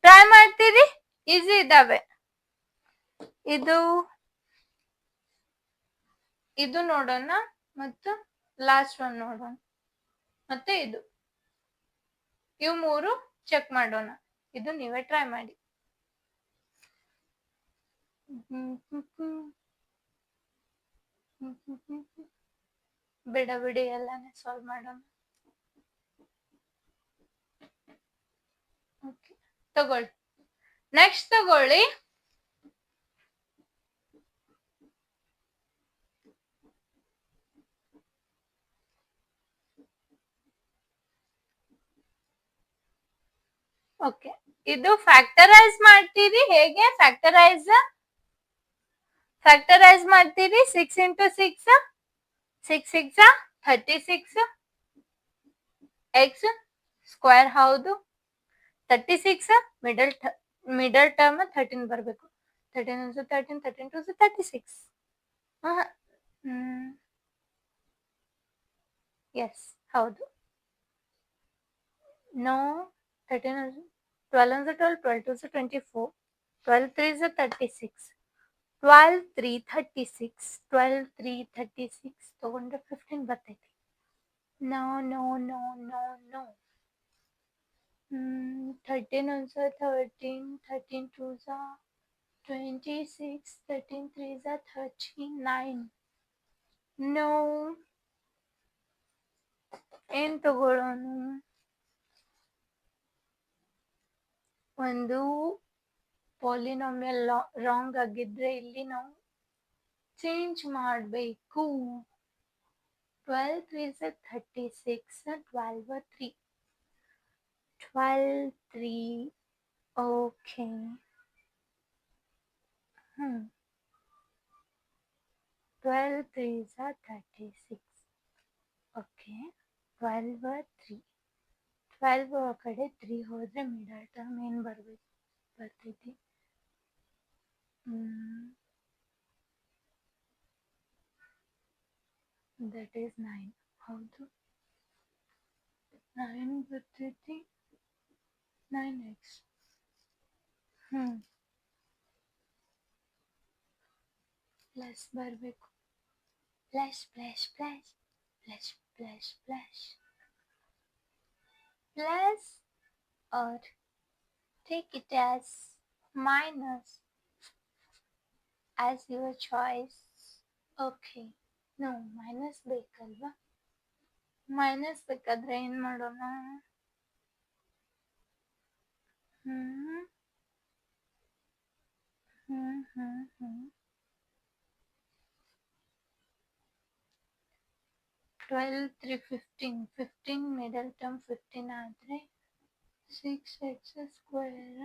ಟ್ರೈ ಮಾಡ್ತೀರಿ? ಈಸಿ ಇದಾವೆ. ಇದು ನೋಡೋಣ, ಮತ್ತು ಲಾಸ್ಟ್ ಒನ್ ನೋಡೋಣ, ಮತ್ತೆ ಇವು 3 ಚೆಕ್ ಮಾಡೋಣ. ಇದು ನೀವೇ ಟ್ರೈ ಮಾಡಿ. ಬಿಡಿ ಎಲ್ಲಾನೇ ಸಾಲ್ವ್ ಮಾಡೋಣ. ಓಕೆ, ತಗೊಳ್ಳಿ. ನೆಕ್ಸ್ಟ್ ತಗೊಳ್ಳಿ, ಓಕೆ, ಇದು ಫ್ಯಾಕ್ಟರೈಸ್ ಮಾಡ್ತೀರಿ. ಹೇಗೆ ಫ್ಯಾಕ್ಟರೈಸ್ ಮಾಡ್ತೀರಿ? 6 into 6, 6 6 36 x ಸ್ಕ್ವೇರ್. ಹೌದು, 36 ಮಿಡಲ್ ಟರ್ಮ್ 13 ಬರ್ಬೇಕು. 13 1 13, 13 2 36. ಎಸ್ ಹೌದು. ನೋ 13 12 1 12, 12 2 24, 12 3 36, 12 3 36, 12 3 36 ತಗೊಂಡ್ರೆ 15 ಬರ್ತೈತಿ. No no no no no 13 1 13, 13 2 26, 13 3 39. No ಏನ್ ತಗೊಳ್ಳೋಣ? ಒಂದು ಪಾಲಿನಾಮಿಯಲ್ ರಾಂಗ್ ಆಗಿದ್ರೆ ಇಲ್ಲಿ ನಾವು ಚೇಂಜ್ ಮಾಡಬೇಕು. 12 3 36, 12 3, 12 3. ಓಕೆ. 12 3 36. ಓಕೆ. 12 3. 12 ಕಡೆ 3 ಹೋದ್ರೆ ಮಿಡಲ್ ಟರ್ಮ್ ಏನ್ ಬರ್ತೈತಿ? That is 9. ಹೌದು, 9 ಬರ್ತೈತಿ. 9x. ಪ್ಲಸ್ ಬರಬೇಕು. Plus plus plus plus plus plus plus or take it as minus as your choice. Okay. No, minus ಬೇಕಲ್ವಾ? ಮೈನಸ್ ಬೇಕಾದ್ರೆ ಏನ್ ಮಾಡೋಣ? 12 3 15. 15 ಮಿಡಲ್ ಟರ್ಮ್ 15 ಆದ್ರೆ 6x square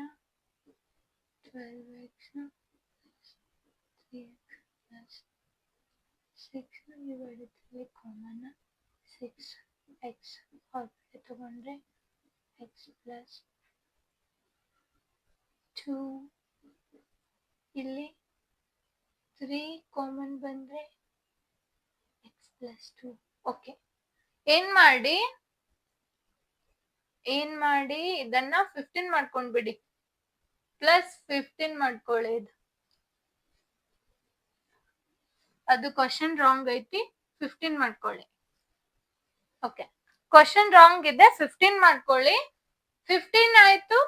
12x 3x plus 6 divided 3 common 6x ಹೊರಗಡೆ ತಗೊಂಡ್ರೆ x plus 2. ಇಲ್ಲಿ 3 common ಬಂದ್ರೆ x plus 2. Okay. ಏನ್ ಮಾಡಿ ಇದನ್ನ 15 ಮಾಡ್ಕೊಂಡ್ಬಿಡಿ. ಪ್ಲಸ್ 15 ಮಾಡ್ಕೊಳ್ಳಿ. ಅದು ಕ್ವಶನ್ ರಾಂಗ್ ಐತಿ. 15 ಮಾಡ್ಕೊಳ್ಳಿ. ಓಕೆ, ಕ್ವಶನ್ ರಾಂಗ್ ಇದೆ. 15 ಮಾಡ್ಕೊಳ್ಳಿ. 15 ಆಯ್ತು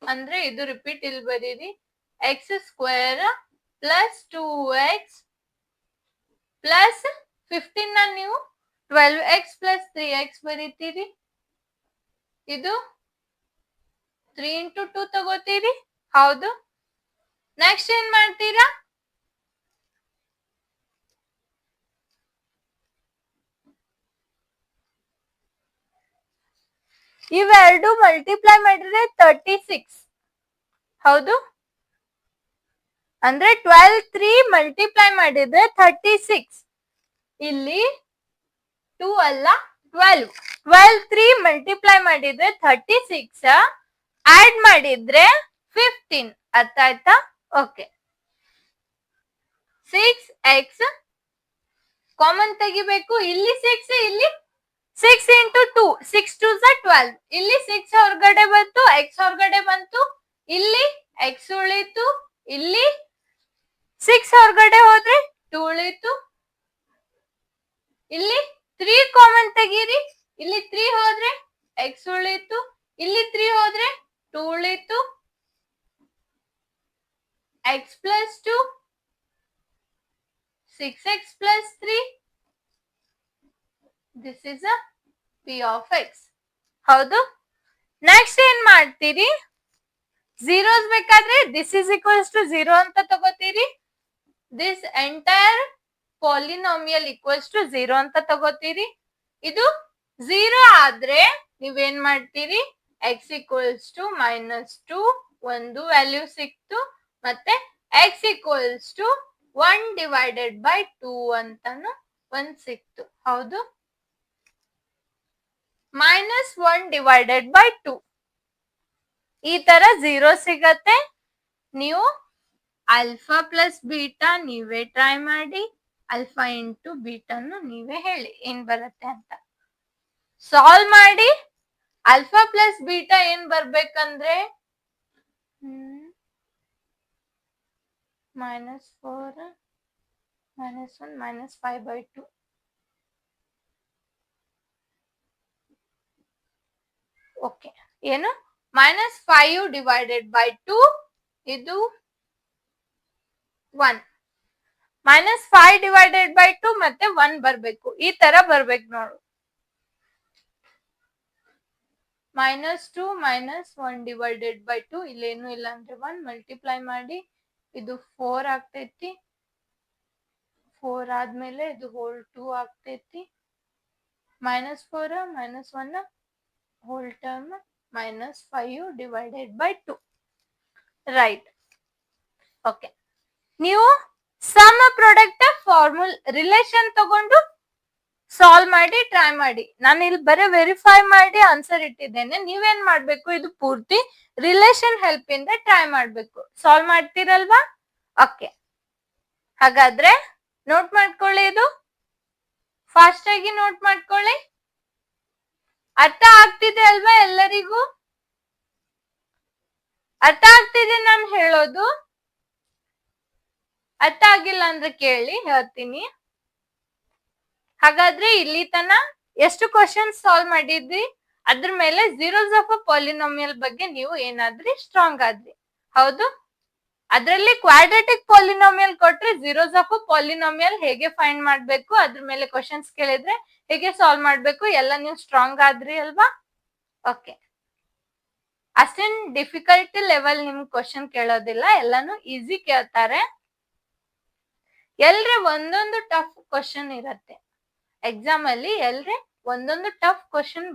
ಅಂದ್ರೆ ಇದು ರಿಪೀಟ್ ಇಲ್ಲಿ ಬರೀರಿ. X square plus 2x plus 15 ನ ನೀವು 12x ಪ್ಲಸ್ 3x ಬರೀತೀರಿ. ಇದು 3 into 2 ತಗೋತೀರಿ. ಹೌದು. ನೆಕ್ಸ್ಟ್ ಏನ್ ಮಾಡ್ತೀರಾ? ಇವೆರಡು ಮಲ್ಟಿಪ್ಲೈ ಮಾಡಿದ್ರೆ 36. ಹೌದು. ಅಂದ್ರೆ 12 3 ಮಲ್ಟಿಪ್ಲೈ ಮಾಡಿದ್ರೆ 36. ಇಲ್ಲಿ 2 ಅಲ್ಲ 12. 12 3 ಮಲ್ಟಿಪ್ಲೈ ಮಾಡಿದ್ರೆ 36. ಆಡ್ ಮಾಡಿದ್ರೆ 15. ಅರ್ಥ ಆಯ್ತಾ? ಓಕೆ. 6x ಕಾಮನ್ ತೆಗಿಬೇಕು. ಇಲ್ಲಿ 6, ಇಲ್ಲಿ 6 into 2. 6 2 12. ಇಲ್ಲಿ 6 ಹೊರಗಡೆ ಬಂತು, x ಹೊರಗಡೆ ಬಂತು. ಇಲ್ಲಿ x ಉಳಿತು. ಇಲ್ಲಿ 6 ಹೊರಗಡೆ ಹೋದ್ರೆ 2 ಉಳಿತು. ಇಲ್ಲಿ 3 ಕಾಮನ್ ತೆಗೀರಿ. ಇಲ್ಲಿ 3 ಹೋದ್ರೆ x ಉಳಿತು. ಇಲ್ಲಿ 3 ಹೋದ್ರೆ 2 ಉಳಿತು. x plus 2, 6x plus 3. This is a p of x. ಹೌದು. ನೆಕ್ಸ್ಟ್ ಏನ್ ಮಾಡ್ತೀರಿ? ಝೀರೋಸ್ ಬೇಕಾದ್ರೆ this is equals to 0 ಅಂತ ತಗೋತೀರಿ. This entire polynomial equals to 0 ಅಂತ ತಗೋತೀರಿ. ಇದು 0 ಆದ್ರೆ ನೀವೇನ್ ಮಾಡ್ತೀರಿ? x equals to -2 ಒಂದು ವ್ಯಾಲ್ಯೂ ಸಿಕ್ತು. ಮತ್ತೆ x equals to 1 divided by 2 ಅಂತಾನು ಒಂದ್ ಸಿಕ್ತು. ಹೌದು. -1 divided by 2 ಈ ತರ 0 ಸಿಗತ್ತೆ. ನೀವು ಆಲ್ಫಾ ಪ್ಲಸ್ ಬೀಟಾ ನೀವೇ ಟ್ರೈ ಮಾಡಿ, ಆಲ್ಫಾ ಇಂಟು ಬೀಟಾನು ನೀವೇ ಹೇಳಿ ಏನ್ ಬರುತ್ತೆ ಅಂತ. ಸಾಲ್ವ್ ಮಾಡಿ. ಆಲ್ಫಾ ಪ್ಲಸ್ ಬೀಟಾ ಏನ್ ಬರ್ಬೇಕಂದ್ರೆ -4 -1 -5/2. ಓಕೆ, ಏನು -5 ಡಿವೈಡೆಡ್ ಬೈ 2 ಇದು 1, -5 ಡಿವೈಡೆಡ್ ಬೈ 2 ಮತ್ತೆ 1 ಬರ್ಬೇಕು, ಈ ತರ ಬರ್ಬೇಕು ನೋಡು. -2 -1 ಡಿವೈಡೆಡ್ ಬೈ 2, ಇಲ್ಲೇನು ಇಲ್ಲ ಅಂದ್ರೆ 1 ಮಲ್ಟಿಪ್ಲೈ ಮಾಡಿ, ಇದು 4 ಆಗ್ತೈತಿ, 4 ಆದ್ಮೇಲೆ ಇದು ಹೋಲ್ 2 ಆಗ್ತೈತಿ, -4 -1 whole term -5 divided by 2. Right. Okay, ನೀವು ಸಮ್ ಪ್ರಾಡಕ್ಟ್ ಫಾರ್ಮುಲ್ ರಿಲೇಶನ್ ತಗೊಂಡು ಸಾಲ್ವ್ ಮಾಡಿ ಟ್ರೈ ಮಾಡಿ. ನಾನು ಇಲ್ಲಿ ಬರೀ ವೆರಿಫೈ ಮಾಡಿ ಆನ್ಸರ್ ಇಟ್ಟಿದ್ದೇನೆ. ನೀವೇನ್ ಮಾಡ್ಬೇಕು, ಇದು ಪೂರ್ತಿ ರಿಲೇಶನ್ ಹೆಲ್ಪ್ ಇಂದ ಟ್ರೈ ಮಾಡ್ಬೇಕು. ಸಾಲ್ವ್ ಮಾಡ್ತೀರಲ್ವಾ? ಓಕೆ, ಹಾಗಾದ್ರೆ ನೋಟ್ ಮಾಡ್ಕೊಳ್ಳಿ, ಇದು ಫಾಸ್ಟ್ ಆಗಿ ನೋಟ್ ಮಾಡ್ಕೊಳ್ಳಿ. ಅರ್ಥ ಆಗ್ತಿದೆ ಅಲ್ವಾ ಎಲ್ಲರಿಗೂ? ಅರ್ಥ ಆಗ್ತಿದೆ ನಾನು ಹೇಳೋದು? ಅರ್ಥ ಆಗಿಲ್ಲ ಅಂದ್ರೆ ಕೇಳಿ, ಹೇಳ್ತೀನಿ. ಹಾಗಾದ್ರೆ ಇಲ್ಲಿ ತನ ಎಷ್ಟು ಕ್ವಶನ್ ಸಾಲ್ವ್ ಮಾಡಿದ್ರಿ, ಅದ್ರ ಮೇಲೆ ಝೀರೋಸ್ ಆಫ್ ಅ ಪಾಲಿನೋಮಿಯಲ್ ಬಗ್ಗೆ ನೀವು ಏನಾದ್ರಿ ಸ್ಟ್ರಾಂಗ್ ಆದ್ರಿ. ಹೌದು, ಅದರಲ್ಲಿ ಕ್ವಾಡ್ರಾಟಿಕ್ ಪಾಲಿನೋಮಿಯಲ್ ಕೊಟ್ರೆ ಝೀರೋಸ್ ಆಫ್ ಅ ಪಾಲಿನೋಮಿಯಲ್ ಹೇಗೆ ಫೈಂಡ್ ಮಾಡ್ಬೇಕು, ಅದ್ರ ಮೇಲೆ ಕ್ವಶನ್ಸ್ ಕೇಳಿದ್ರೆ ಹೇಗೆ ಸಾಲ್ವ್ ಮಾಡ್ಬೇಕು ಎಲ್ಲ ನೀವು ಸ್ಟ್ರಾಂಗ್ ಆದ್ರಿ ಅಲ್ವಾ? ಓಕೆ, ಅಷ್ಟೇನ್ ಡಿಫಿಕಲ್ಟಿ ಲೆವೆಲ್ ನಿಮ್ ಕ್ವಶನ್ ಕೇಳೋದಿಲ್ಲ, ಎಲ್ಲಾನು ಈಸಿ ಕೇಳ್ತಾರೆ. ಎಲ್ರೆ ಒಂದೊಂದು ಟಫ್ ಕ್ವಶನ್ ಇರತ್ತೆ ಎಕ್ಸಾಮ್ ಅಲ್ಲಿ, ಎಲ್ರೆ ಒಂದೊಂದು ಟಫ್ ಕ್ವಶನ್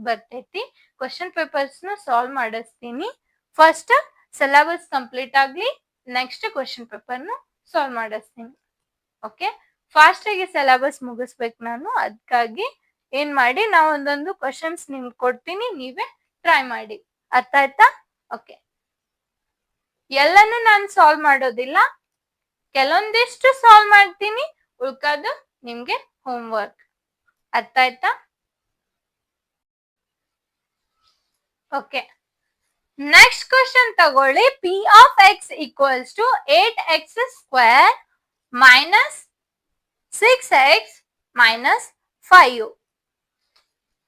ಬರ್ತೈತಿ. ಕ್ವಶನ್ ಪೇಪರ್ಸ್ ನ ಸಾಲ್ವ್ ಮಾಡಿಸ್ತೀನಿ. ಫಸ್ಟ್ ಸಿಲೆಬಸ್ ಕಂಪ್ಲೀಟ್ ಆಗ್ಲಿ, ನೆಕ್ಸ್ಟ್ ಕ್ವಶನ್ ಪೇಪರ್ ನ ಸಾಲ್ವ್ ಮಾಡಿಸ್ತೀನಿ. ಓಕೆ, ಫಾಸ್ಟ್ ಆಗಿ ಸಿಲೆಬಸ್ ಮುಗಿಸ್ಬೇಕು ನಾನು. ಅದಕ್ಕಾಗಿ ಏನ್ ಮಾಡಿ, ನಾವು ಒಂದೊಂದು ಕ್ವಶನ್ಸ್ ನಿಮ್ಗೆ ಕೊಡ್ತೀನಿ, ನೀವೇ ಟ್ರೈ ಮಾಡಿ. ಅರ್ಥ ಆಯ್ತಾ? ಓಕೆ, ಎಲ್ಲಾನು ನಾನು ಸಾಲ್ವ್ ಮಾಡೋದಿಲ್ಲ, ಕೆಲವೊಂದಿಷ್ಟು ಸಾಲ್ವ್ ಮಾಡ್ತೀನಿ, ಉಳ್ಕಾದು ನಿಮ್ಗೆ ಹೋಮ್ ವರ್ಕ್. ಅರ್ಥ ಆಯ್ತಾ? ಓಕೆ, ನೆಕ್ಸ್ಟ್ ಕ್ವಶನ್ ತಗೊಳ್ಳಿ. P of x equals to 8x square minus 6x minus 5.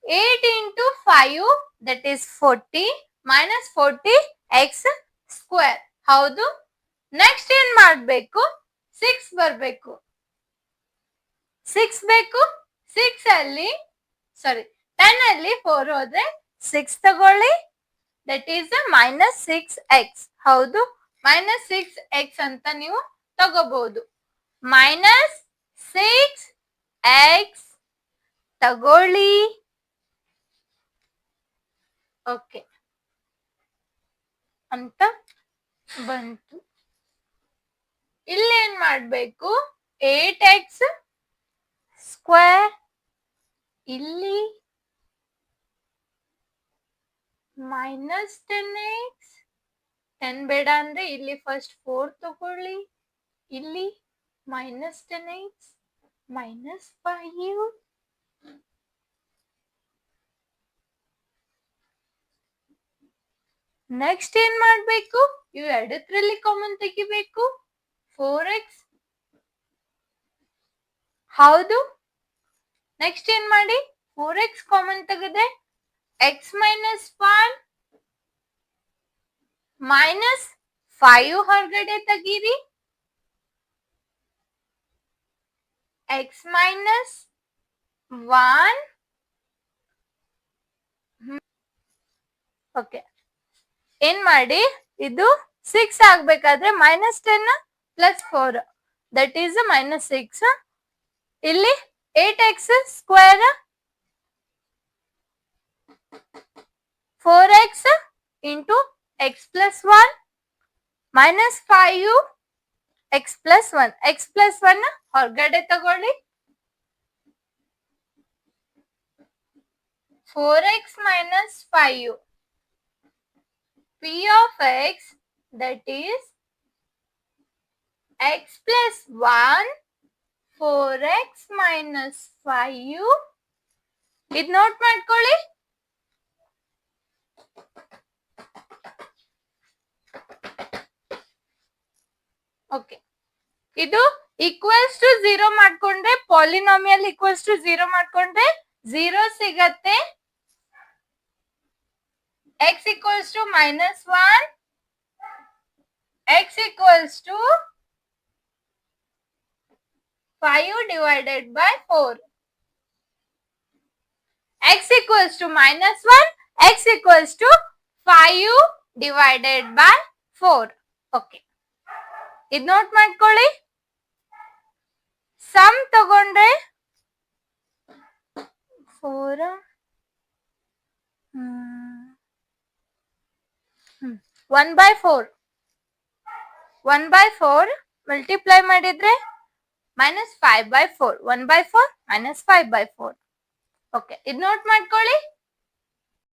8 into 5 that is 40 minus 40x square. ಹೌದು, ನೆಕ್ಸ್ಟ್ ಏನ್ ಮಾಡ್ಬೇಕು, 6 ಬರ್ಬೇಕು. 6 ಬೇಕು. 6 ಅಲ್ಲಿ 10 ಅಲ್ಲಿ 4 ಹೋದ್ರೆ 6 ತಗೊಳ್ಳಿ, ದಟ್ ಈಸ್ -6x. ಹೌದು, -6x ಅಂತ ನೀವು ತಗೋಬಹುದು. -6x ತಗೊಳ್ಳಿ. ಓಕೆ ಅಂತ ಬಂತು. ಇಲ್ಲೇನ್ ಮಾಡ್ಬೇಕು, 8x ಸ್ಕ್ವೇರ್ ಇಲ್ಲಿ -10x, 10 ಬೇಡ ಅಂದ್ರೆ ಇಲ್ಲಿ ಫಸ್ಟ್ 4 ತಗೊಳ್ಳಿ, ಇಲ್ಲಿ -10x -5. ನೆಕ್ಸ್ಟ್ ಏನ್ ಮಾಡ್ಬೇಕು, ಇವು ಎರಡರಲ್ಲಿ ಕಾಮನ್ ತೆಗಿಬೇಕು, 4x. ಹೌದು, ನೆಕ್ಸ್ಟ್ ಏನ್ ಮಾಡಿ, 4x ಕಾಮನ್ ತೆಗೆದೆ, x -1 -5 ಹೊರಗಡೆ ತೆಗೀರಿ, x -1. ಓಕೆ, ಏನ್ ಮಾಡಿ, ಇದು 6 ಆಗ್ಬೇಕಾದ್ರೆ -10 + 4 ದಟ್ ಈಸ್ -6. ಇಲ್ಲಿ 8x square 4x into x + 1 -5 x + 1. x + 1 ಹೊರಗಡೆ ತಗೊಳ್ಳಿ, 4x - 5. P of x that is X plus 1 4x minus 5 ಇದ್ ನೋಟ್ ಮಾಡ್ಕೊಳ್ಳಿ. ಓಕೆ, ಇದು ಈಕ್ವಲ್ಸ್ ಟು 0 ಮಾಡ್ಕೊಂಡ್ರೆ ಪಾಲಿನಾಮಿಯಲ್ ಈಕ್ವಲ್ಸ್ ಟು 0 ಮಾಡ್ಕೊಂಡ್ರೆ 0 ಸಿಗತ್ತೆ. x equals to minus 1 x equals to 5 divided by 4. x equals to minus 1, x equals to 5 divided by 4. Okay. ಇದು note ಮಾಡ್ಕೊಳ್ಳಿ. Some ತಗೊಂಡ್ರೆ 4 1/4 1/4 multiply ಮಾಡಿದ್ರೆ minus 5/4 1/4 minus 5/4. ಓಕೆ, ಇದು note ಮಾಡ್ಕೊಳ್ಳಿ.